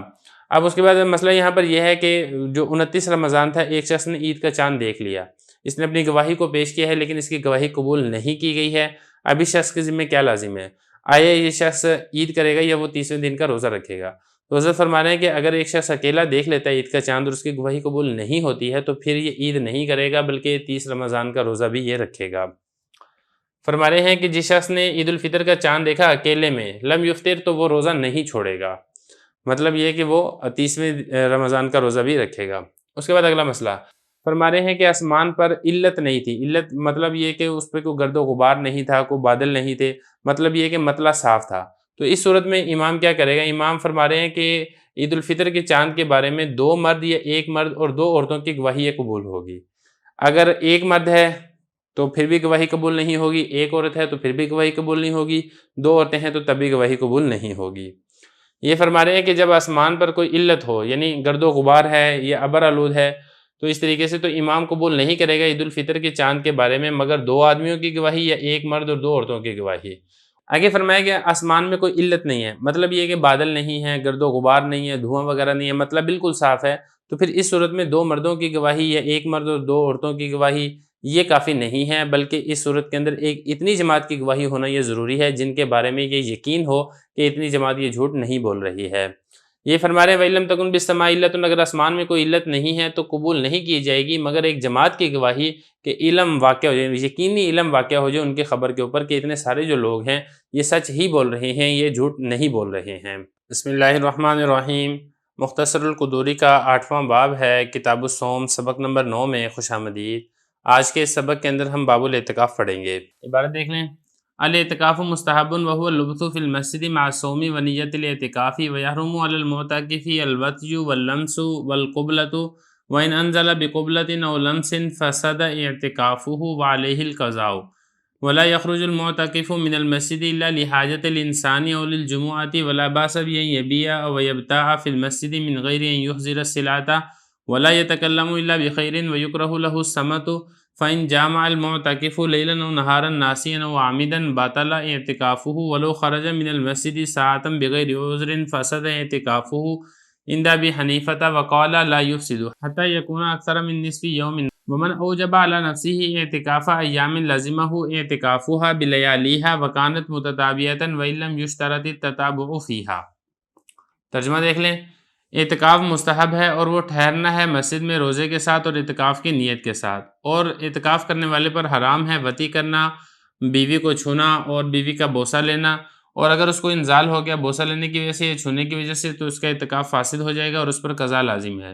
Speaker 1: اب اس کے بعد مسئلہ یہاں پر یہ ہے کہ جو 29 رمضان تھا، ایک شخص نے عید کا چاند دیکھ لیا، اس نے اپنی گواہی کو پیش کیا ہے لیکن اس کی گواہی قبول نہیں کی گئی ہے، اب اس شخص کے ذمہ کیا لازم ہے؟ آیا یہ شخص عید کرے گا یا وہ 30ویں دن کا روزہ رکھے گا؟ تو حضرت فرما رہے ہیں کہ اگر ایک شخص اکیلا دیکھ لیتا ہے عید کا چاند اور اس کی گواہی قبول نہیں ہوتی ہے تو پھر یہ عید نہیں کرے گا بلکہ 30 رمضان کا روزہ بھی یہ رکھے گا۔ فرما رہے ہیں کہ جس شخص نے عید الفطر کا چاند دیکھا اکیلے میں لم یفطر، تو وہ روزہ نہیں چھوڑے گا، مطلب یہ کہ وہ 30ویں رمضان کا روزہ بھی رکھے گا۔ اس کے بعد اگلا مسئلہ، فرما رہے ہیں کہ آسمان پر علت نہیں تھی، علت مطلب یہ کہ اس پہ کوئی گرد و غبار نہیں تھا، کوئی بادل نہیں تھے، مطلب یہ کہ مطلع صاف تھا، تو اس صورت میں امام کیا کرے گا؟ امام فرما رہے ہیں کہ عید الفطر کے چاند کے بارے میں 2 مرد یا 1 مرد اور 2 عورتوں کی گواہی قبول ہوگی۔ اگر 1 مرد ہے تو پھر بھی گواہی قبول نہیں ہوگی، 1 عورت ہے تو پھر بھی گواہی قبول نہیں ہوگی، 2 عورتیں ہیں تو تب بھی گواہی قبول نہیں ہوگی۔ یہ فرما رہے ہیں کہ جب آسمان پر کوئی علت ہو، یعنی گرد و غبار ہے یا ابر آلود ہے، تو اس طریقے سے تو امام قبول نہیں کرے گا عید الفطر کے چاند کے بارے میں مگر 2 آدمیوں کی گواہی یا 1 مرد اور 2 عورتوں کی گواہی۔ آگے فرمایا کہ آسمان میں کوئی علت نہیں ہے، مطلب یہ کہ بادل نہیں ہے، گرد و غبار نہیں ہے، دھواں وغیرہ نہیں ہے، مطلب بالکل صاف ہے، تو پھر اس صورت میں 2 مردوں کی گواہی یا 1 مرد اور 2 عورتوں کی گواہی یہ کافی نہیں ہے، بلکہ اس صورت کے اندر ایک اتنی جماعت کی گواہی ہونا یہ ضروری ہے جن کے بارے میں یہ یقین ہو کہ اتنی جماعت یہ جھوٹ نہیں بول رہی ہے۔ یہ فرما رہے ہیں وَإِلَّمْ تَكُنْ بِالسَّمَاءِ عِلَّةٌ، اگر آسمان میں کوئی علت نہیں ہے تو قبول نہیں کی جائے گی مگر ایک جماعت کی گواہی کہ علم واقع ہو جائے، یقینی علم واقع ہو جائے ان کی خبر کے اوپر کہ اتنے سارے جو لوگ ہیں یہ سچ ہی بول رہے ہیں، یہ جھوٹ نہیں بول رہے ہیں۔ بسم اللہ الرحمن الرحیم۔ مختصر القدوری کا 8واں باب ہے، کتاب الصوم، سبق نمبر 9 میں خوش آمدید۔ آج کے اس سبق کے اندر ہم باب الاعتکاف پڑھیں گے۔ عبارت دیکھ لیں، الاعتکاف مستحب وهو اللبث في المسجد مع الصوم ونیت الاعتکاف ويحرم على المعتکف الوطی واللمس والقبلة وَإِنْ أَنْزَلَ بِقُبْلَةٍ أَوْ لَمْسٍ فَسَدَ اعْتِكَافُهُ وَعَلَيْهِ الْقَضَاءُ وَلَا يَخْرُجُ الْمُعْتَكِفُ مِنَ الْمَسْجِدِ إِلَّا لِحَاجَةِ الْإِنسَانِ أَوْ لِلْجُمُعَةِ وَلَا بَأْسَ بِأَنْ يَبِيعَ وَيَبْتَاعَ فِي الْمَسْجِدِ مِنْ غَيْرِ أَنْ يُحْضِرَ السِّلْعَةَ وَلَا يَتَكَلَّمُ إِلَّا بِخَيْرٍ وَيُكْرَهُ لَهُ الصَّمْتُ فَإِنْ جَامَعَ الْمُعْتَكِفُ لَيْلًا أَوْ نَهَارًا نَاسِيًا أَوْ عَامِدًا بَطَلَ اعْتِكَافُهُ وَلَوْ خَرَجَ مِنَ الْمَسْجِدِ سَاعَةً بِغَيْرِ عُذْرٍ فَسَدَ اعْتِكَافُهُ عند أبي حنيفة وقال لا يفسد حتى يكون أكثر من نصف يوم ومن أوجب على نفسه اعتكاف أيام لزمه اعتكافها بلياليها وكانت متتابعة وإن لم يشترط التتابع فيها۔ ترجمہ دیکھ لیں، اعتکاف مستحب ہے اور وہ ٹھہرنا ہے مسجد میں روزے کے ساتھ اور اعتکاف کی نیت کے ساتھ، اور اعتکاف کرنے والے پر حرام ہے وطی کرنا، بیوی کو چھونا اور بیوی کا بوسہ لینا، اور اگر اس کو انزال ہو گیا بوسہ لینے کی وجہ سے یا چھونے کی وجہ سے تو اس کا اعتکاف فاسد ہو جائے گا اور اس پر قضا لازم ہے۔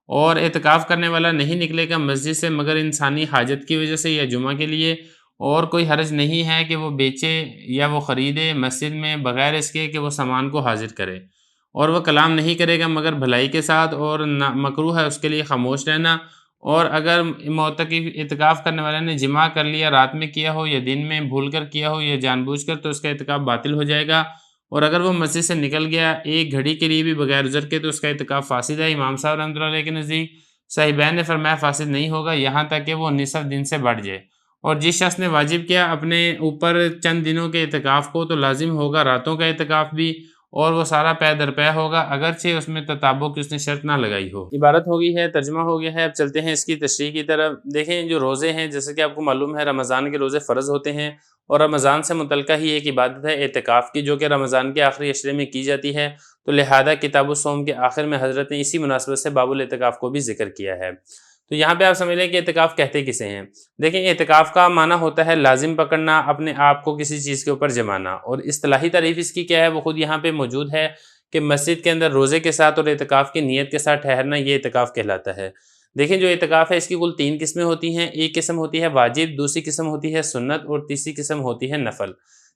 Speaker 1: اور اعتکاف کرنے والا نہیں نکلے گا مسجد سے مگر انسانی حاجت کی وجہ سے یا جمعہ کے لیے، اور کوئی حرج نہیں ہے کہ وہ بیچے یا وہ خریدے مسجد میں بغیر اس کے کہ وہ سامان کو حاضر کرے، اور وہ کلام نہیں کرے گا مگر بھلائی کے ساتھ، اور مکروہ ہے اس کے لیے خاموش رہنا۔ اور اگر معتکف اعتکاف کرنے والے نے جماع کر لیا، رات میں کیا ہو یا دن میں بھول کر کیا ہو یا جان بوجھ کر، تو اس کا اعتکاف باطل ہو جائے گا، اور اگر وہ مسجد سے نکل گیا ایک گھڑی کے لیے بھی بغیر عذر کے تو اس کا اعتکاف فاسد ہے۔ امام صاحب رحمۃ اللہ علیہ کے نزدیک صاحبین نے فرمایا فاسد نہیں ہوگا یہاں تک کہ وہ نصف دن سے بڑھ جائے، اور جس شخص نے واجب کیا اپنے اوپر چند دنوں کے اعتکاف کو تو لازم ہوگا راتوں کا اعتکاف بھی، اور وہ سارا پے در پے ہوگا اگرچہ اس میں تتابع کی اس نے شرط نہ لگائی ہو۔ عبارت ہو گئی ہے، ترجمہ ہو گیا ہے، اب چلتے ہیں اس کی تشریح کی طرف۔ دیکھیں جو روزے ہیں جیسے کہ آپ کو معلوم ہے رمضان کے روزے فرض ہوتے ہیں، اور رمضان سے متعلقہ ہی ایک عبادت ہے اعتکاف کی جو کہ رمضان کے آخری عشرے میں کی جاتی ہے، تو لہذا کتاب الصوم کے آخر میں حضرت نے اسی مناسبت سے باب الاعتکاف کو بھی ذکر کیا ہے۔ تو یہاں پہ آپ سمجھ لیں کہ اعتکاف کہتے کسے ہیں۔ دیکھیں اعتکاف کا معنی ہوتا ہے لازم پکڑنا، اپنے آپ کو کسی چیز کے اوپر جمانا، اور اصطلاحی تعریف اس کی کیا ہے وہ خود یہاں پہ موجود ہے کہ مسجد کے اندر روزے کے ساتھ اور اعتکاف کی نیت کے ساتھ ٹھہرنا، یہ اعتکاف کہلاتا ہے۔ دیکھیں جو اعتکاف ہے اس کی کل 3 قسمیں ہوتی ہیں، ایک قسم ہوتی ہے واجب، دوسری قسم ہوتی ہے سنت، اور تیسری قسم ہوتی ہے نفل۔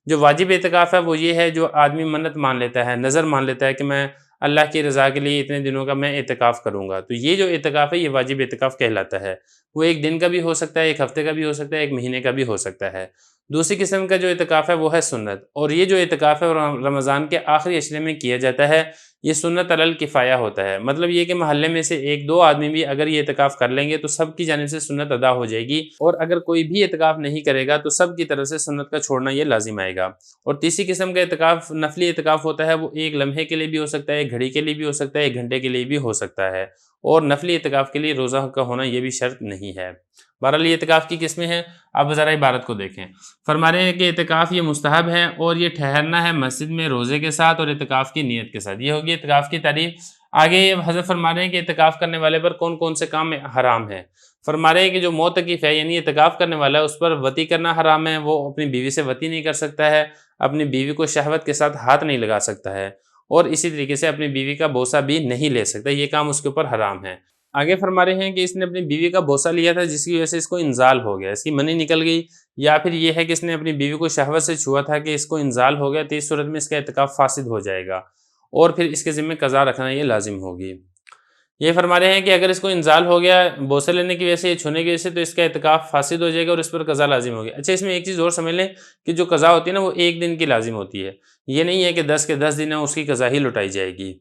Speaker 1: جو واجب اعتکاف ہے وہ یہ ہے جو آدمی منت مان لیتا ہے، نظر مان لیتا ہے کہ میں اللہ کی رضا کے لیے اتنے دنوں کا میں اعتکاف کروں گا، تو یہ جو اعتکاف ہے یہ واجب اعتکاف کہلاتا ہے۔ وہ ایک دن کا بھی ہو سکتا ہے، ایک ہفتے کا بھی ہو سکتا ہے، ایک مہینے کا بھی ہو سکتا ہے۔ دوسری قسم کا جو اعتکاف ہے وہ ہے سنت، اور یہ جو اعتکاف ہے رمضان کے آخری عشرے میں کیا جاتا ہے، یہ سنت علی الکفایہ ہوتا ہے، مطلب یہ کہ محلے میں سے ایک دو آدمی بھی اگر یہ اعتکاف کر لیں گے تو سب کی جانب سے سنت ادا ہو جائے گی، اور اگر کوئی بھی اعتکاف نہیں کرے گا تو سب کی طرف سے سنت کا چھوڑنا یہ لازم آئے گا۔ اور تیسری قسم کا اعتکاف نفلی اعتکاف ہوتا ہے، وہ ایک لمحے کے لیے بھی ہو سکتا ہے، ایک گھڑی کے لیے بھی ہو سکتا ہے، ایک گھنٹے کے لیے بھی ہو سکتا ہے، اور نفلی اعتکاف کے لیے روزہ کا ہونا یہ بھی شرط نہیں ہے۔ بہرحال یہ اعتکاف کی قسمیں ہیں، اب ذرا عبارت کو دیکھیں۔ فرما رہے ہیں کہ اعتکاف یہ مستحب ہے اور یہ ٹھہرنا ہے مسجد میں روزے کے ساتھ اور اعتکاف کی نیت کے ساتھ، یہ ہوگی اعتکاف کی تعریف۔ آگے حضرت فرما رہے ہیں کہ اعتکاف کرنے والے پر کون کون سے کام حرام ہیں۔ فرما رہے ہیں کہ جو معتکف ہے یعنی اعتکاف کرنے والا ہے اس پر وطی کرنا حرام ہے، وہ اپنی بیوی سے وطی نہیں کر سکتا ہے، اپنی بیوی کو شہوت کے ساتھ ہاتھ نہیں لگا سکتا ہے، اور اسی طریقے سے اپنی بیوی کا بوسہ بھی نہیں لے سکتا، یہ کام اس کے اوپر حرام ہے۔ آگے فرما رہے ہیں کہ اس نے اپنی بیوی کا بوسہ لیا تھا جس کی وجہ سے اس کو انزال ہو گیا، اس کی منی نکل گئی، یا پھر یہ ہے کہ اس نے اپنی بیوی کو شہوت سے چھوا تھا کہ اس کو انزال ہو گیا، تو اس صورت میں اس کا اعتکاف فاسد ہو جائے گا، اور پھر اس کے ذمہ قضا رکھنا یہ لازم ہوگی۔ یہ فرما رہے ہیں کہ اگر اس کو انزال ہو گیا بوسہ لینے کی وجہ سے یا چھونے کی وجہ سے تو اس کا اعتکاف فاسد ہو جائے گا اور اس پر قضا لازم ہوگی۔ اچھا اس میں ایک چیز اور سمجھ لیں کہ جو قضا ہوتی ہے نا وہ ایک دن کی لازم ہوتی ہے، یہ نہیں ہے کہ 10 کے 10 دن ہے اس کی قضا ہی لٹائی جائے گی۔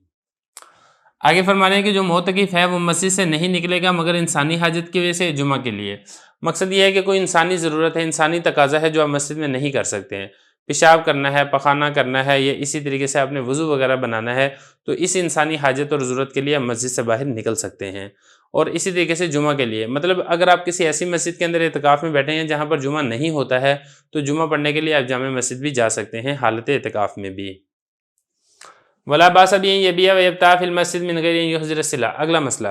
Speaker 1: آگے فرما رہے ہیں کہ جو معتکف ہے وہ مسجد سے نہیں نکلے گا مگر انسانی حاجت کی وجہ سے جمعہ کے لیے۔ مقصد یہ ہے کہ کوئی انسانی ضرورت ہے، انسانی تقاضا ہے جو آپ مسجد میں نہیں کر سکتے ہیں، پیشاب کرنا ہے، پخانہ کرنا ہے، یا اسی طریقے سے آپ نے وضو وغیرہ بنانا ہے، تو اس انسانی حاجت اور ضرورت کے لیے آپ مسجد سے باہر نکل سکتے ہیں۔ اور اسی طریقے سے جمعہ کے لیے، مطلب اگر آپ کسی ایسی مسجد کے اندر اعتکاف میں بیٹھے ہیں جہاں پر جمعہ نہیں ہوتا ہے تو جمعہ پڑھنے کے لیے آپ جامع مسجد بھی جا سکتے ہیں حالت اعتکاف میں بھی۔ ولا باس بأن يبيع ويبتاع في المسجد من غير أن يحضر السلع۔ اگلا مسئلہ،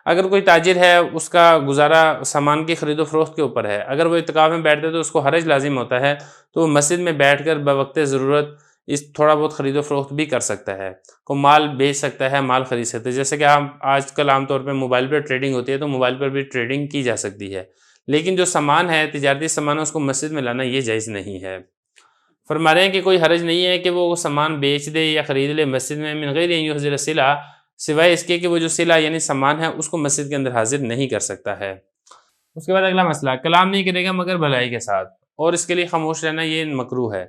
Speaker 1: اگر کوئی تاجر ہے اس کا گزارا سامان کی خرید و فروخت کے اوپر ہے، اگر وہ اعتکاف میں بیٹھتے تو اس کو حرج لازم ہوتا ہے تو وہ مسجد میں بیٹھ کر بوقت ضرورت اس تھوڑا بہت خرید و فروخت بھی کر سکتا ہے، کوئی مال بیچ سکتا ہے، مال خرید سکتا ہے، جیسے کہ ہم آج کل عام طور پہ موبائل پر ٹریڈنگ ہوتی ہے تو موبائل پر بھی ٹریڈنگ کی جا سکتی ہے، لیکن جو سامان ہے تجارتی سامان اس کو مسجد میں لانا یہ جائز نہیں ہے۔ فرما رہے ہیں کہ کوئی حرج نہیں ہے کہ وہ سامان بیچ دے یا خرید لے مسجد میں من غیر ان یحضر السلع، سوائے اس کے کہ وہ جو صلہ یعنی سامان ہے اس کو مسجد کے اندر حاضر نہیں کر سکتا ہے۔ اس کے بعد اگلا مسئلہ، کلام نہیں کرے گا مگر بھلائی کے ساتھ، اور اس کے لیے خاموش رہنا یہ مکروہ ہے۔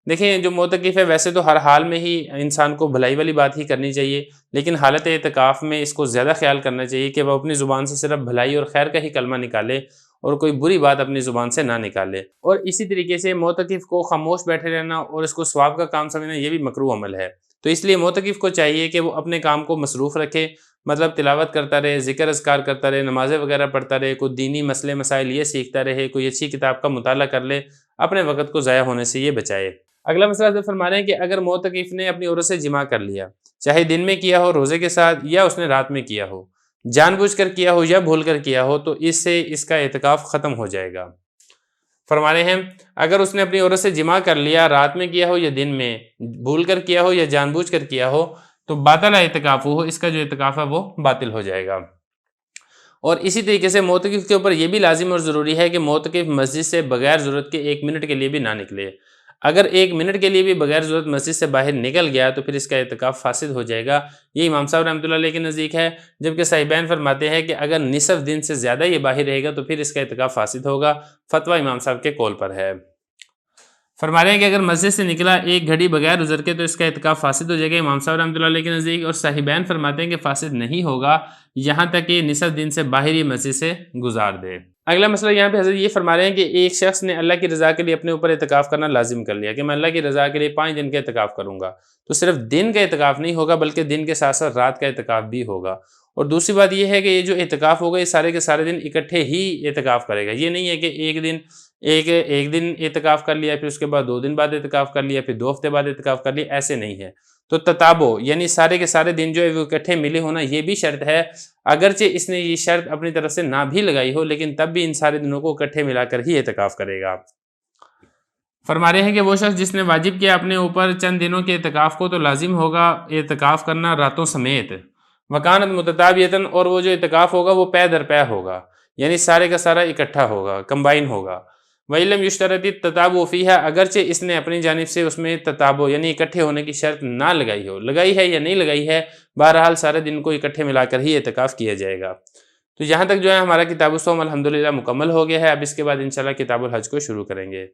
Speaker 1: دیکھیں جو معتکف ہے ویسے تو ہر حال میں ہی انسان کو بھلائی والی بات ہی کرنی چاہیے، لیکن حالت اعتکاف میں اس کو زیادہ خیال کرنا چاہیے کہ وہ اپنی زبان سے صرف بھلائی اور خیر کا ہی کلمہ نکالے اور کوئی بری بات اپنی زبان سے نہ نکالے۔ اور اسی طریقے سے معتکف کو خاموش بیٹھے رہنا اور اس کو ثواب کا کام سمجھنا یہ بھی مکروہ عمل ہے۔ تو اس لیے معتکف کو چاہیے کہ وہ اپنے کام کو مصروف رکھے، مطلب تلاوت کرتا رہے، ذکر اذکار کرتا رہے، نمازیں وغیرہ پڑھتا رہے، کوئی دینی مسئلے مسائل یہ سیکھتا رہے، کوئی اچھی کتاب کا مطالعہ کر لے، اپنے وقت کو ضائع ہونے سے یہ بچائے۔ اگلا مسئلہ حضرت فرما رہے ہیں کہ اگر معتکف نے اپنی عورت سے جماع کر لیا، چاہے دن میں کیا ہو روزے کے ساتھ یا اس نے رات میں کیا ہو، جان بوجھ کر کیا ہو یا بھول کر کیا ہو، تو اس سے اس کا اعتکاف ختم ہو جائے گا۔ فرما رہے ہیں اگر اس نے اپنی عورت سے جماع کر لیا، رات میں کیا ہو یا دن میں، بھول کر کیا ہو یا جان بوجھ کر کیا ہو، تو باطل اعتکاف ہو، اس کا جو اعتکاف ہے وہ باطل ہو جائے گا۔ اور اسی طریقے سے معتکف کے اوپر یہ بھی لازم اور ضروری ہے کہ معتکف مسجد سے بغیر ضرورت کے 1 منٹ کے لیے بھی نہ نکلے۔ اگر 1 منٹ کے لیے بھی بغیر ضرورت مسجد سے باہر نکل گیا تو پھر اس کا اعتکاف فاسد ہو جائے گا۔ یہ امام صاحب رحمۃ اللہ علیہ کے نزدیک ہے، جبکہ صاحبین فرماتے ہیں کہ اگر نصف دن سے زیادہ یہ باہر رہے گا تو پھر اس کا اعتکاف فاسد ہوگا۔ فتویٰ امام صاحب کے قول پر ہے۔ فرما رہے ہیں کہ اگر مسجد سے نکلا 1 گھڑی بغیر عذر کے تو اس کا اعتکاف فاسد ہو جائے گا امام صاحب رحمۃ اللہ علیہ کے نزدیک، اور صاحبین فرماتے ہیں کہ فاسد نہیں ہوگا یہاں تک کہ نصف دن سے باہر ہی مسجد سے گزار دے۔ اگلا مسئلہ یہاں پہ حضرت یہ فرما رہے ہیں کہ ایک شخص نے اللہ کی رضا کے لیے اپنے اوپر اعتکاف کرنا لازم کر لیا کہ میں اللہ کی رضا کے لیے 5 دن کا اعتکاف کروں گا، تو صرف دن کا اعتکاف نہیں ہوگا بلکہ دن کے ساتھ ساتھ رات کا اعتکاف بھی ہوگا۔ اور دوسری بات یہ ہے کہ یہ جو اعتکاف ہوگا یہ سارے کے سارے دن اکٹھے ہی اعتکاف کرے گا، یہ نہیں ہے کہ ایک دن اعتکاف کر لیا، پھر اس کے بعد 2 دن بعد اعتکاف کر لیا، پھر 2 ہفتے بعد اعتکاف کر لیا، ایسے نہیں ہے۔ تو تتابع یعنی سارے کے سارے دن جو ہے وہ اکٹھے ملے ہونا یہ بھی شرط ہے، اگرچہ اس نے یہ شرط اپنی طرف سے نہ بھی لگائی ہو لیکن تب بھی ان سارے دنوں کو اکٹھے ملا کر ہی اعتکاف کرے گا۔ فرما رہے ہیں کہ وہ شخص جس نے واجب کیا اپنے اوپر چند دنوں کے اعتکاف کو تو لازم ہوگا اعتکاف کرنا راتوں سمیت، وکانت متتابعۃ، اور وہ جو اعتکاف ہوگا وہ پے در پے ہوگا، یعنی سارے کا سارا اکٹھا ہوگا، کمبائن ہوگا۔ وَإِلَّمْ يُشْتَرَطِ التَّتَابُعُ فِيهَا، اگرچہ اس نے اپنی جانب سے اس میں تتابع یعنی اکٹھے ہونے کی شرط نہ لگائی ہو، لگائی ہے یا نہیں لگائی ہے، بہرحال سارے دن کو اکٹھے ملا کر ہی اعتکاف کیا جائے گا۔ تو یہاں تک جو ہے ہمارا کتاب الصوم الحمدللہ مکمل ہو گیا ہے۔ اب اس کے بعد انشاءاللہ کتاب الحج کو شروع کریں گے۔